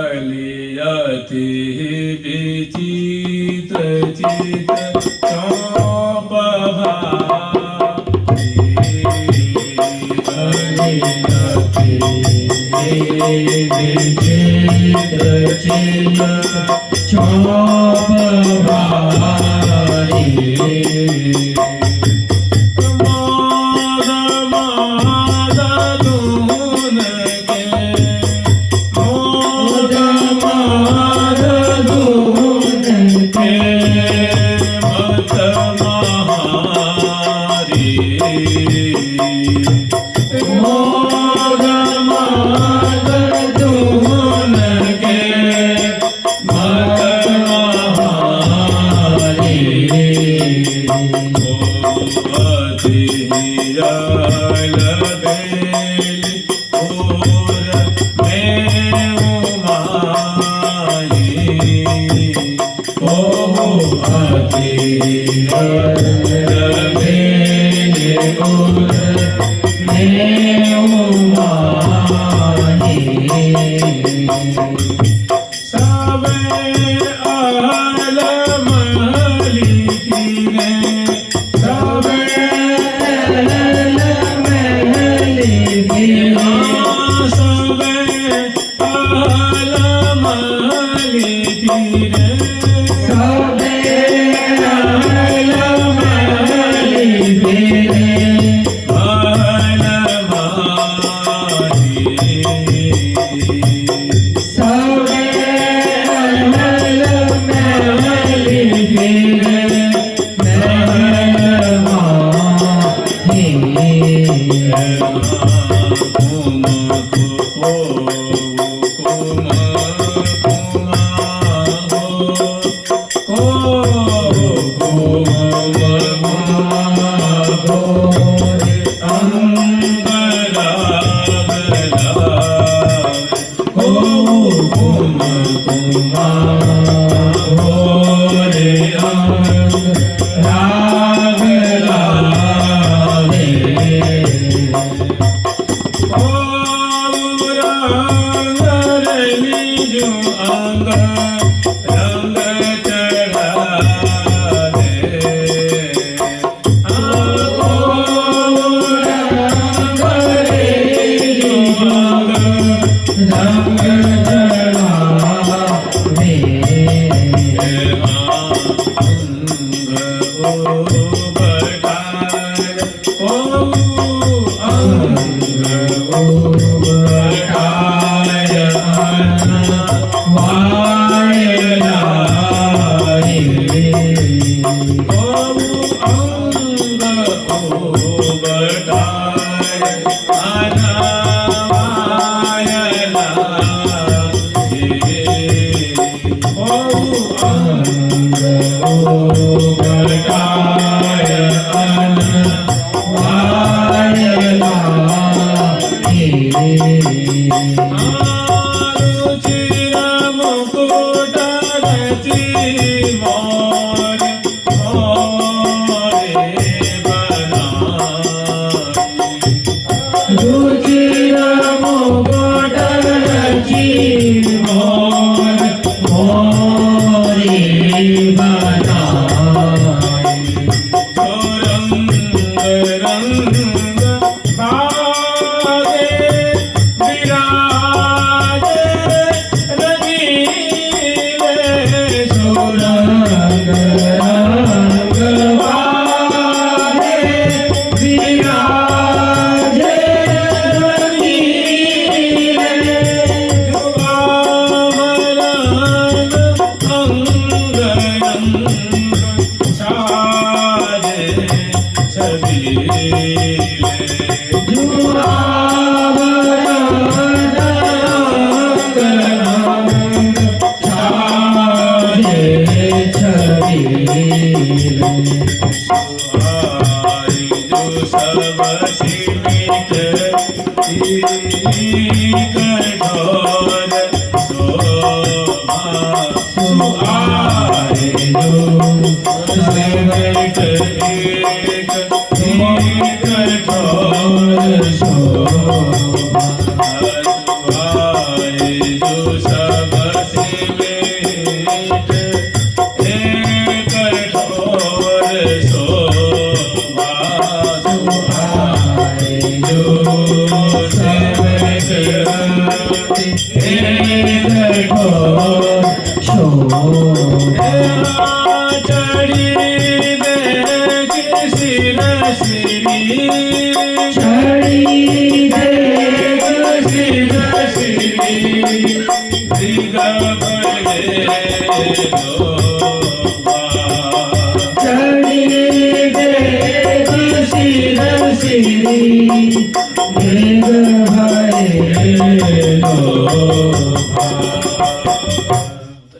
S1: अलियति विचित्र चित चौप
S2: So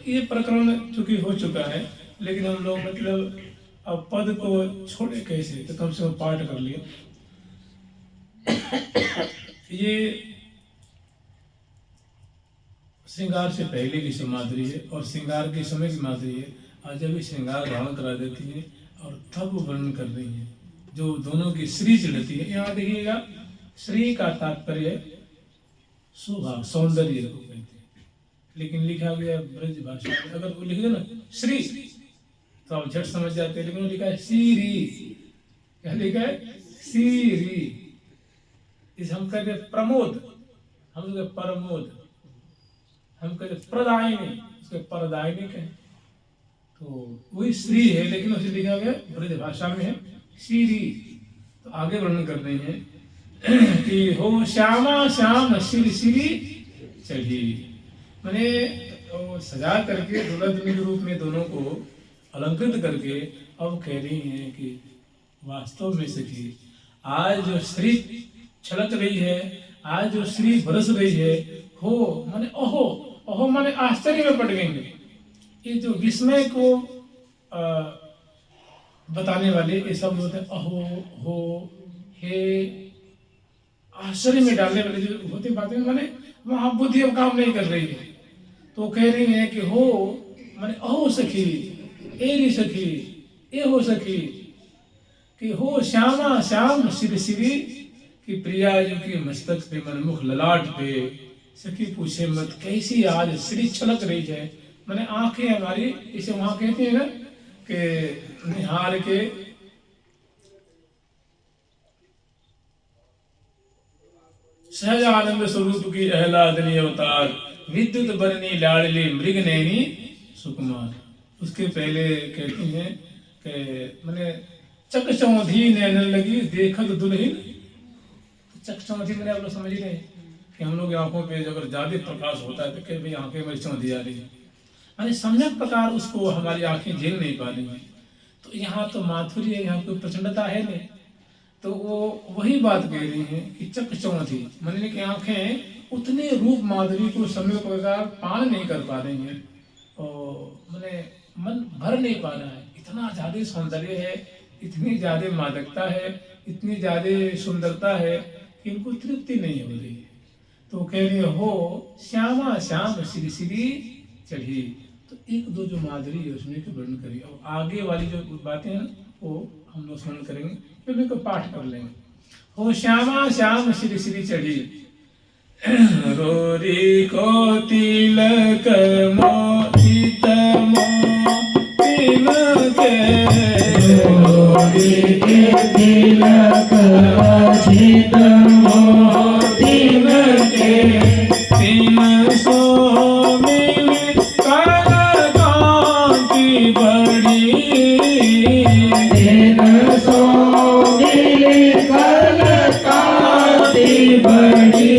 S1: ये प्रकरण चूंकि हो चुका है, लेकिन हम लोग मतलब अब पद को छोड़े कैसे, तो कम से कम पाठ कर लिए। ये श्रृंगार से पहले की समाधि है और श्रृंगार के समय की माधुरी है। आज जब श्रृंगार धारण करा देती है और तब वर्णन कर रही है जो दोनों की श्री चढ़ती है। यहाँ देखिएगा, श्री का तात्पर्य शोभा, सौंदर्य को कहते हैं, लेकिन लिखा गया ब्रज भाषा में। अगर वो लिखे ना श्री तो आप झट समझ जाते हैं, लेकिन वो लिखा है सीरी। क्या लिखा है? सीरी। इस हम कहते प्रमोद, हम कहते परमोद, हम कहते प्रदायिनी, उसके परदायिनी कहें तो वही श्री है, लेकिन उसे लिखा गया ब्रज भाषा में है सीरी। तो आगे वर्णन कर रहे हैं कि हो श्यामा श्याम श्री श्री चढ़ी, मैंने सजा करके दुल्हा दुल्हन के रूप में दोनों को अलंकृत करके अब कह रही हैं कि वास्तव में सखी आज जो श्री छलक रही है, आज जो श्री बरस रही है, हो माने ओहो, ओहो माने आश्चर्य में पड़ गएंगे। ये जो विस्मय को बताने वाले ये शब्द होते हैं। अहो, हो, हे, आश्चर्य में डालने वाले जो होते बातें, माने वहां बुद्धि अब काम नहीं कर रही है। तो कह रही है कि हो माने अहो सखी, ए री सखी, ए हो सखी, कि हो श्यामा श्याम श्री श्री, कि प्रिया जी के मस्तक पे मनमुख ललाट पे सखी पूछे मत कैसी आज श्री छलक रही है। मैंने आंखें हमारी, इसे वहां कहते हैं ना कि निहार के सहज आनंद स्वरूप की अहलादनी अवतार, विद्युत बरनी लाडली मृग नैनी सुकुमार। उसके पहले कहती हैं कि मैंने चकचौंधी नैन लगी देखत दुल्हिन। चकचौंधी मैंने आप लोग समझ ही नहीं कि हम लोग आंखों पे अगर ज्यादा प्रकाश होता है तो क्या भाई आंखें मेरी चौंधी आ रही है, यानी सम्यक प्रकार उसको हमारी आंखें झेल नहीं पा रही हैं। तो यहाँ तो माधुर्य है, यहाँ कोई प्रचंडता है नहीं। तो वो वही बात कह रही हैं कि चकचौंधी मैंने कि आंखें उतने रूप माधुरी को सम्यक प्रकार पान नहीं कर पा रही हैं, और मैंने मन भर नहीं पा रहा है। इतना ज्यादा सौंदर्य है, इतनी ज्यादा मादकता है, इतनी ज्यादा सुंदरता है कि इनको तृप्ति नहीं हो रही है। तो कह रही हो श्यामा श्याम श्री श्री चढ़ी। तो एक दो जो माधुरी है उसमें के वर्णन करिए, और आगे वाली जो बातें हैं वो हम लोग स्मरण करेंगे, फिर भी पाठ कर लेंगे। हो श्यामा श्याम श्री श्री चढ़ी, रोरी को तिलक मोहित मोतिन के, रोरी के तिलक अजित मोतिन के, तीन सौ मिल कर कांति बड़ी, तीन सौ मिल कर कांति बड़ी,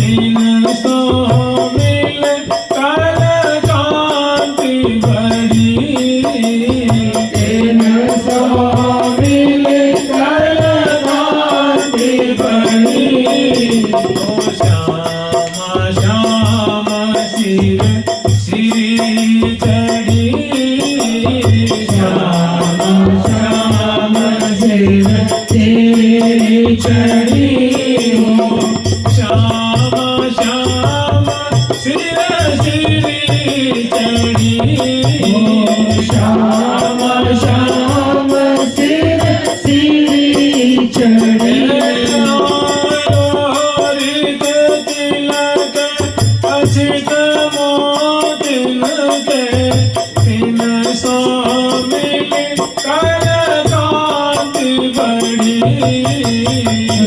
S1: तीन सौ मिल कर कांति बड़ी, तीन सौ मिल कर कांति बड़ी। ओ श्यामा श्याम सिर श्री चढ़ी, श्यामा श्याम सिर श्री चढ़ी, श्यामा श्याम सिर श्री चढ़ी, श्यामा श्याम सिर श्री चढ़ी। तिलक अजित मोतिन के, तीन सौ मिल कर कांति बड़ी,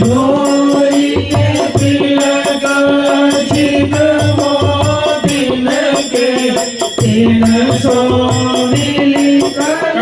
S1: रोई के तिलक अजित मोतिन के, तीन सौ मिल कर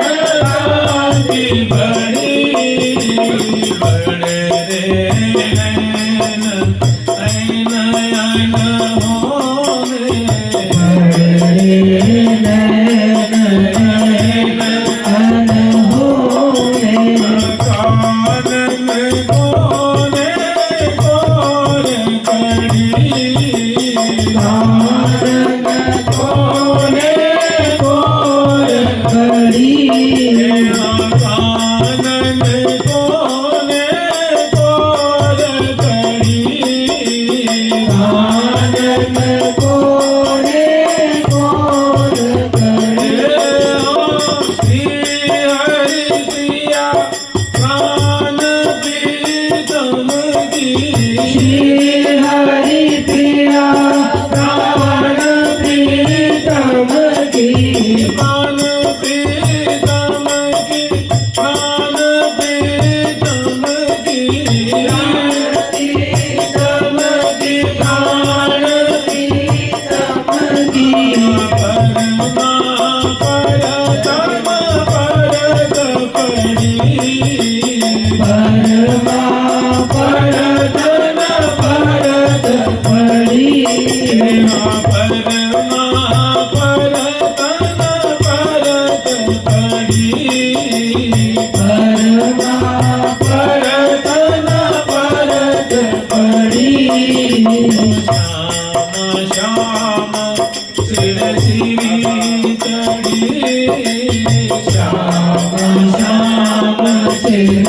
S2: श्याम सिर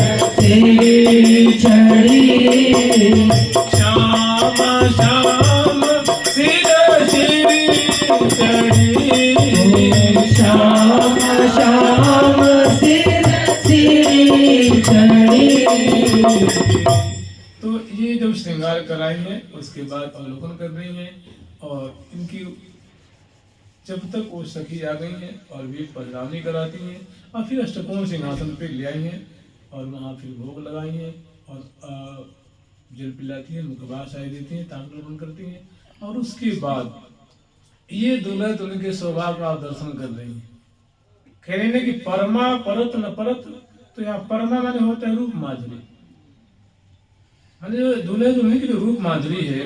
S2: चढ़ी
S1: श्याम श्याम सिर चढ़ी
S2: श्याम श्याम सिर चढ़ी।
S1: तो ये जब श्रृंगार कराई है उसके बाद अवलोकन कर रही है और इनकी जब तक वो सखी आ गई हैं और वे परिणामी कराती हैं और फिर अष्टकोण सिंहासन पे ले आई हैं और वहाँ फिर भोग लगाई हैं और जल पिलाती हैं, मुखवास आय देती हैं, ताम्रपण करती हैं और उसके बाद ये दूल्हा दुल्हन के स्वभाव का दर्शन कर रही हैं। कह रही है कि परमा परत न परत, तो यहाँ परमा माने होता है रूप माधुरी, माने जो दूल्हे दुल्हन की जो रूप माधुरी है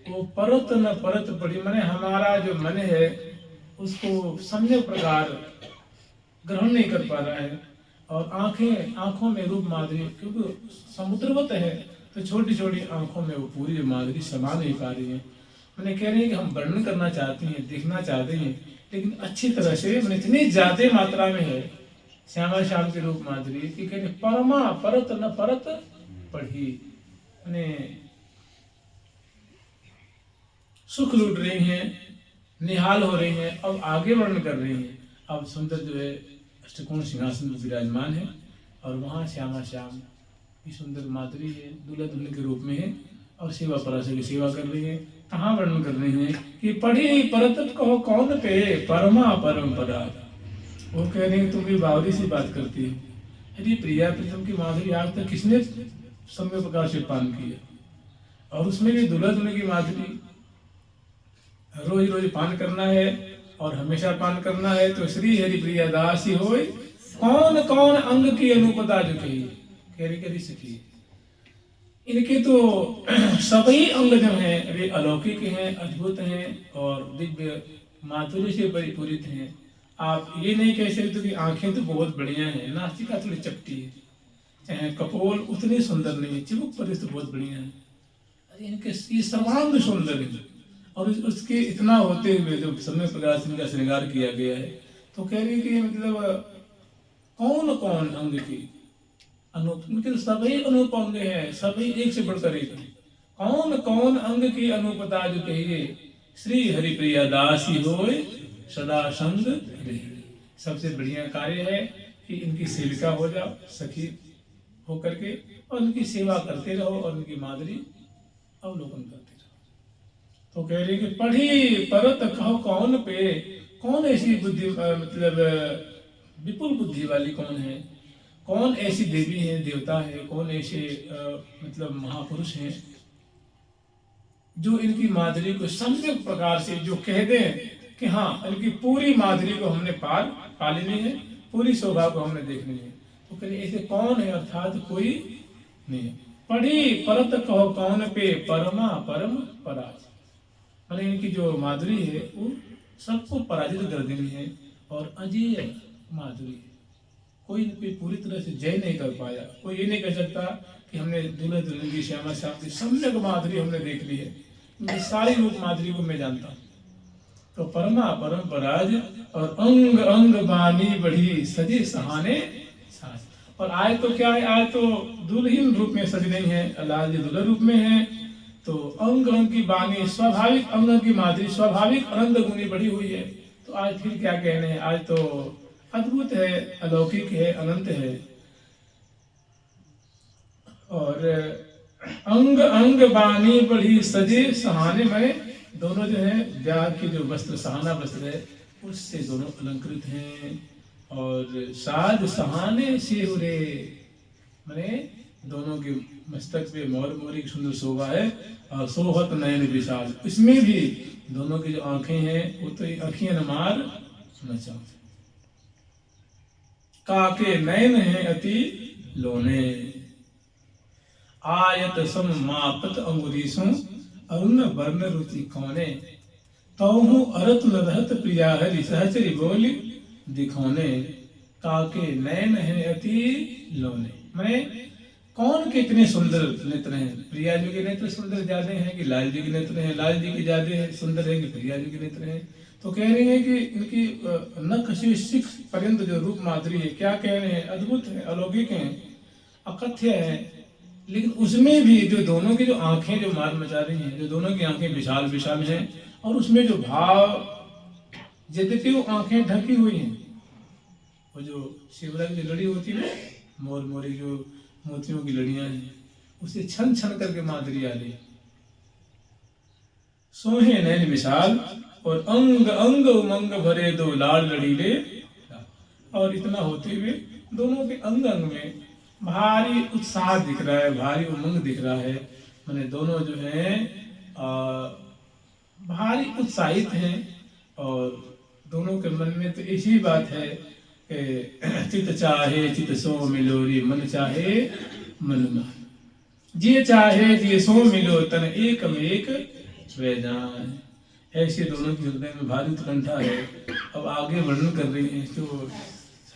S1: वो परत न परत पड़ी, माने हमारा जो मन है उसको सम्यक प्रकार ग्रहण नहीं कर पा रहा है और आंखों में रूप माधुरी, क्योंकि समुद्रवत है तो छोटी छोटी आंखों में वो पूरी माधुरी समा नहीं पा रही है। मैंने कह रही है कि हम वर्णन करना चाहते हैं, देखना चाहते हैं, लेकिन अच्छी तरह से मैंने इतनी ज्यादा मात्रा में है श्यामा श्याम के रूप माधुरी कि कहते परमा परत न परत पढ़ी, मैंने सुख लूट रही हैं, निहाल हो रही हैं। अब आगे वर्णन कर रही हैं। अब सुंदर जो है अष्टकोण सिंहासन में विराजमान है और वहाँ श्यामा श्याम की सुंदर माधुरी है, दूल्हा दुल्हन के रूप में है और सेवा पराशर की सेवा कर रही है। कहाँ वर्णन कर रही है कि पढ़ी परत कहो कौन पे परमा परम पराग। वो कह रही है तुम भी बावरी सी बात करती है, यदि प्रिया प्रीतम की माधुरी आज तक किसने सम्य प्रकार से पान किया, और उसमें भी दूल्हा दुल्हन की माधुरी रोज रोज पान करना है और हमेशा पान करना है। तो श्री हरि प्रिया दासी होय कौन कौन अंग की अनुपदा जो कही, कह सकी इनके तो सभी अंग जो हैं वे अलौकिक हैं, अद्भुत हैं और दिव्य माधुर्य से परिपूरित हैं। आप ये नहीं कह सकते कि आंखें तो बहुत बढ़िया हैं, नासिका थोड़ी चपटी है, चाहे कपोल उतनी सुंदर नहीं है, चिबुक पर तो बहुत बढ़िया है, इनके ये सर्वांग सुंदर है और उसके इतना होते हुए जो समय प्रकार से इनका श्रृंगार किया गया है। तो कह रही कि मतलब कौन कौन अंग की अनूप, इनके तो सभी अनूप अंग हैं, सभी एक से बढ़कर एक। कौन कौन अंग की अनूपता जो कहिए श्री हरिप्रिया दासी होय सदा संग रही। सबसे बढ़िया कार्य है कि इनकी सेविका हो जाओ, सखी हो करके, और उनकी सेवा करते रहो और उनकी माधुरी अवलोकन करते रहो। तो कह रही कि पढ़ी परत कहो कौन पे, कौन ऐसी बुद्धि मतलब विपुल बुद्धि वाली कौन है, कौन ऐसी देवी है, देवता है, कौन ऐसे मतलब महापुरुष हैं जो इनकी माधुरी को सम्यक प्रकार से जो कह दें कि हाँ इनकी पूरी माधुरी को हमने पा लेनी है, पूरी शोभा को हमने देखनी है। तो कहिए ऐसे कौन है, अर्थात कोई नहीं है। पढ़ी परत कहो कौन पे परमा परम पराज, मैंने इनकी जो माधुरी है वो सबको पराजित कर देनी है और अजय माधुरी है, कोई इनकी पूरी तरह से जय नहीं कर पाया। कोई ये नहीं कह सकता कि हमने दूल्हा दुल्हन की श्यामा श्याम की सम्यक माधुरी हमने देख ली है, इनकी सारी रूप माधुरी को मैं जानता हूँ। तो परमा परम पराज और अंग अंग बानी बढ़ी सजे सहाने साज। और आज तो क्या है, आज तो दुल्हन रूप में सज रही है, लाल जी दुल्हा रूप में है, तो अंग अंग की बानी स्वाभाविक अंग की माधुरी स्वाभाविक आनंद गुनी बढ़ी हुई है। तो आज फिर क्या कहने हैं, आज तो अद्भुत है, अलौकिक है, अनंत है। और अंग अंग बानी बढ़ी सजे सहाने में दोनों जो है ब्याह के जो वस्त्र सहाना वस्त्र है उससे दोनों अलंकृत हैं। और साज सहाने सिहुरे, मैंने दोनों के मस्तक पे मोर मोरी की सुंदर शोभा है और सोहत नयन विशाल, इसमें भी दोनों की जो आंखें हैं वो तो आंखियां मार नचाते, काके नयन है अति लोने, आयत सम मापत अंगुरीसों अरुण वर्ण रुचि कौने, तौहु अरत न रहत प्रिया हरि सहचरी बोली दिखौने, काके नयन है अति लोने, मैंने कौन के इतने सुंदर नेत्र हैं। प्रिया जी के नेत्र सुंदर ज्यादा हैं कि लाल जी के नेत्र हैं, लाल जी के ज्यादा सुंदर है कि प्रिया जी के नेत्र हैं। तो कह रहे हैं कि इनकी नक्श शिख पर्यंत जो रूप माधुरी है, क्या कह रहे हैं, अद्भुत है, अलौकिक है, अकथ्य है। लेकिन उसमें भी जो दोनों की जो आंखें जो मार मचा रही हैं, जो दोनों की आंखें विशाल विशाल हैं, और उसमें जो भाव, यद्यपि वो आंखें ढकी हुई हैं, वो जो शिवरा की जो लड़ी होती है, मोर मोरी जो मोतियों की लड़ियां हैं, उसे छन छन करके माधुरी आ रही। सोहे नैन विशाल और अंग अंग उमंग भरे दो लाल लड़ीले। और इतना होते हुए दोनों के अंग अंग में भारी उत्साह दिख रहा है, भारी उमंग दिख रहा है। मैंने दोनों जो हैं भारी उत्साहित हैं, और दोनों के मन में तो ऐसी बात है कि चित चाहे चित सो मिलोरी, मन चाहे मन मान, जिये चाहे जिये सो मिलो, तन एक में एक वैदान। ऐसे दोनों के हृदय में भारी उत्कंठा है। अब आगे वर्णन कर रही हैं जो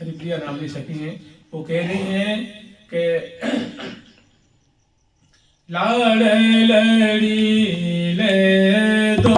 S1: हरिप्रिया नामनी सखी हैं, वो कह रही हैं कि लाड़ लड़ी ले दो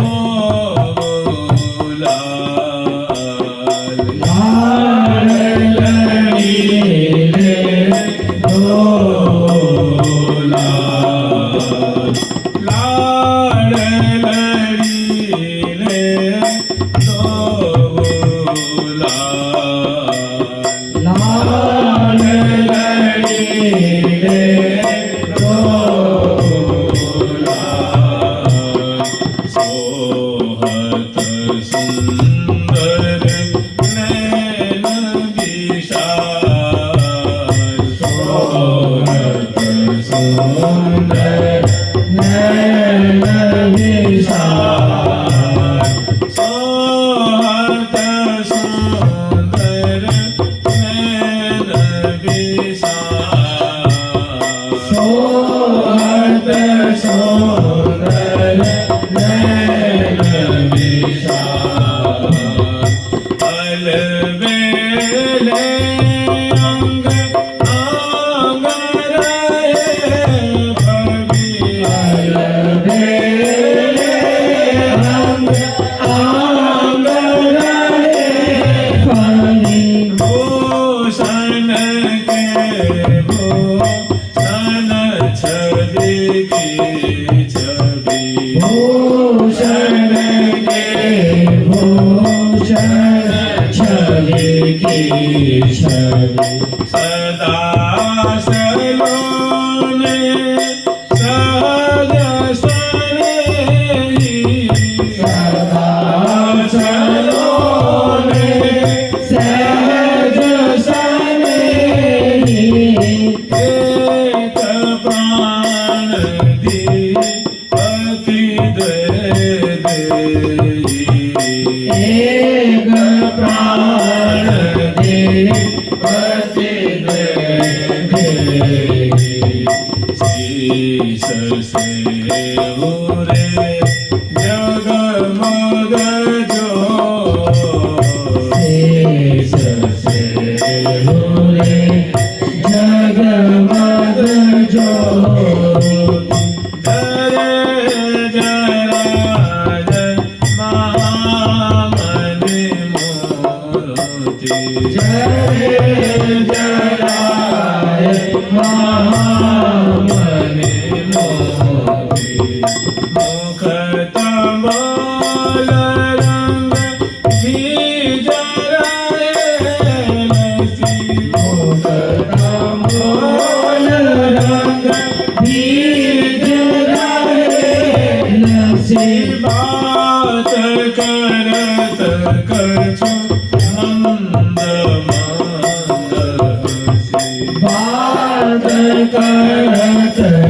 S2: करत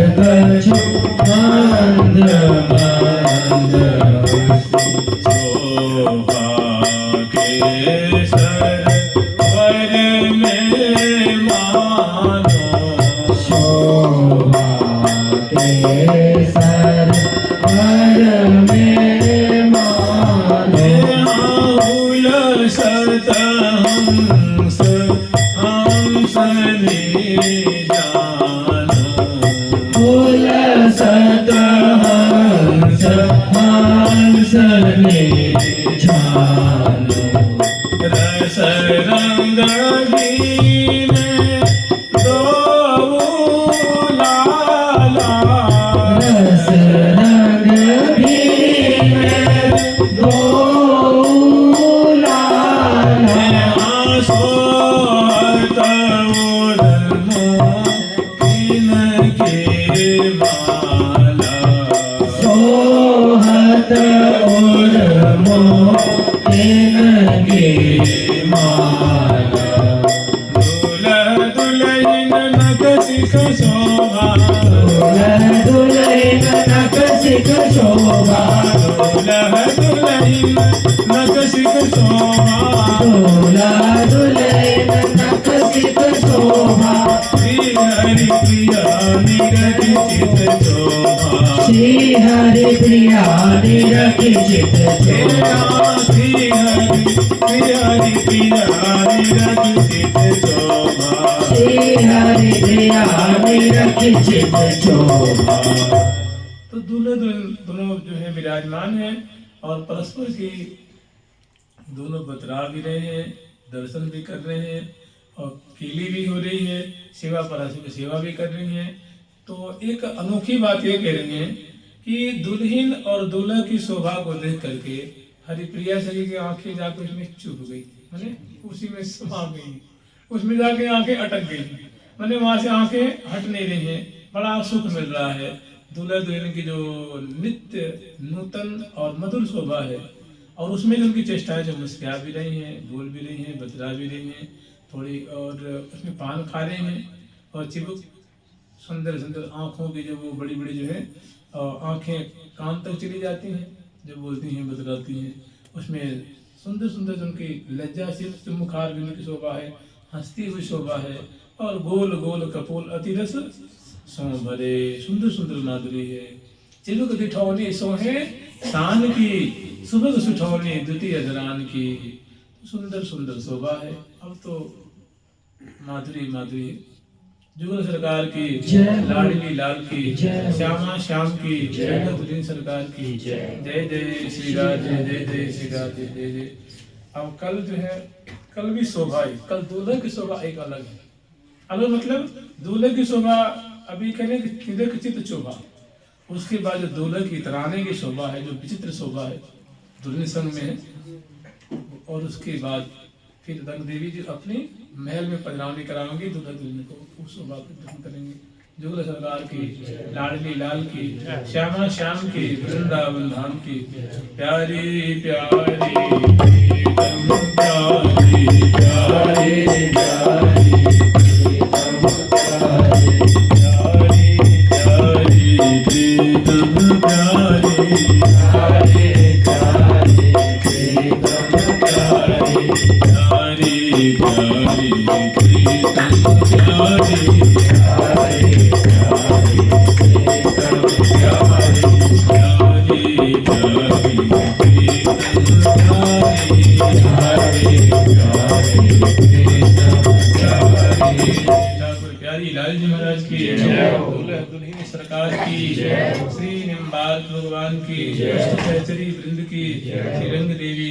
S2: कछु
S1: भीम दो लाला
S2: रस रंग भीम दो लाला
S1: सोहत तिनके माला
S2: सोहत उर्मो तिनके माला
S1: दुल्हा दुल्हन नकसिक शोभा
S2: दुल्हन नकसिक शोभा
S1: दुल्हा दुल्हन नकसिक शोभा
S2: दूल्हा दुल्हन नकसिक शोभा
S1: श्री हरि प्रिया निरखित शोभा
S2: श्री हरि प्रिया निरखित शोभा
S1: श्री हरि प्रिया निरखित शोभा
S2: श्री हरि प्रिया निरखित शोभा।
S1: तो दूल्हे दुल्हन दोनों जो है विराजमान है और परस्पर की दोनों बतरा भी रहे हैं, दर्शन भी कर रहे हैं और कीली भी हो रही है, सेवा पराशर की सेवा भी कर रही है। तो एक अनोखी बात ये कह रही है कि दुल्हन और दूल्हा की शोभा को देख करके हरिप्रिया सखी की आंखें जाकर उसमें चुप गई, माने उसी में समा गई, उसमें जाके आंखें अटक गई, माने वहां से आंखें हट नहीं रही हैं। बड़ा सुख मिल रहा है। दूल्हा दुल्हन की जो नित्य नूतन और मधुर शोभा है और उसमें जो उनकी चेष्टाएं जो मुस्कुरा भी रही हैं, बोल भी रही हैं, बतरा भी रही हैं थोड़ी, और उसमें पान खा रहे हैं और चिबुक सुंदर सुंदर आँखों की जो वो बड़ी बड़ी जो है आँखें कान तक चली जाती हैं, जो बोलती हैं बतलाती हैं, उसमें सुंदर सुंदर जो उनकी लज्जाशील जो मुखार बिंदु की शोभा है, हंसती हुई शोभा है और गोल गोल कपोल अतिरस भरे सुंदर सुंदर माधुरी है। चिबुक दिठौनी सोहे शान की सुबह सुठौनी द्वितीय धरान की, सुंदर सुंदर शोभा है। अब तो माधुरी माधुरी जुगल सरकार की लाडली लाल की श्यामा श्याम की दुल्हन सरकार की जय जय श्री राधे जय जय श्री राधे जय जय। अब कल जो है कल भी शोभा है, कल दूल्हे की शोभा एक अलग है। अलग मतलब दूल्हे की शोभा अभी कहें चित शोभा, उसके बाद जो दूल्हे की तराने की शोभा है जो विचित्र शोभा है दुल्हन संग में है, और उसके बाद फिर रंग देवी जी अपनी महल में पधरावनी कराएंगे दूल्हा दुल्हन को, उस शोभा को दर्शन करेंगे। जुगल सरकार की लाडली लाल की श्यामा श्याम की वृंदावन धाम की प्यारी प्यारी प्रीतम प्यारी प्यारी प्यारी प्रीतम प्यारी प्यारी प्यारी प्रीतम प्यारी प्यारी प्यारी प्रीतम प्यारी प्यारी प्यारी प्रीतम प्यारी प्यारी लाल जी महाराज की दूल्हा दुल्हन सरकार की श्री निम्बाल भगवान की सहचरी वृंद की श्री रंग देवी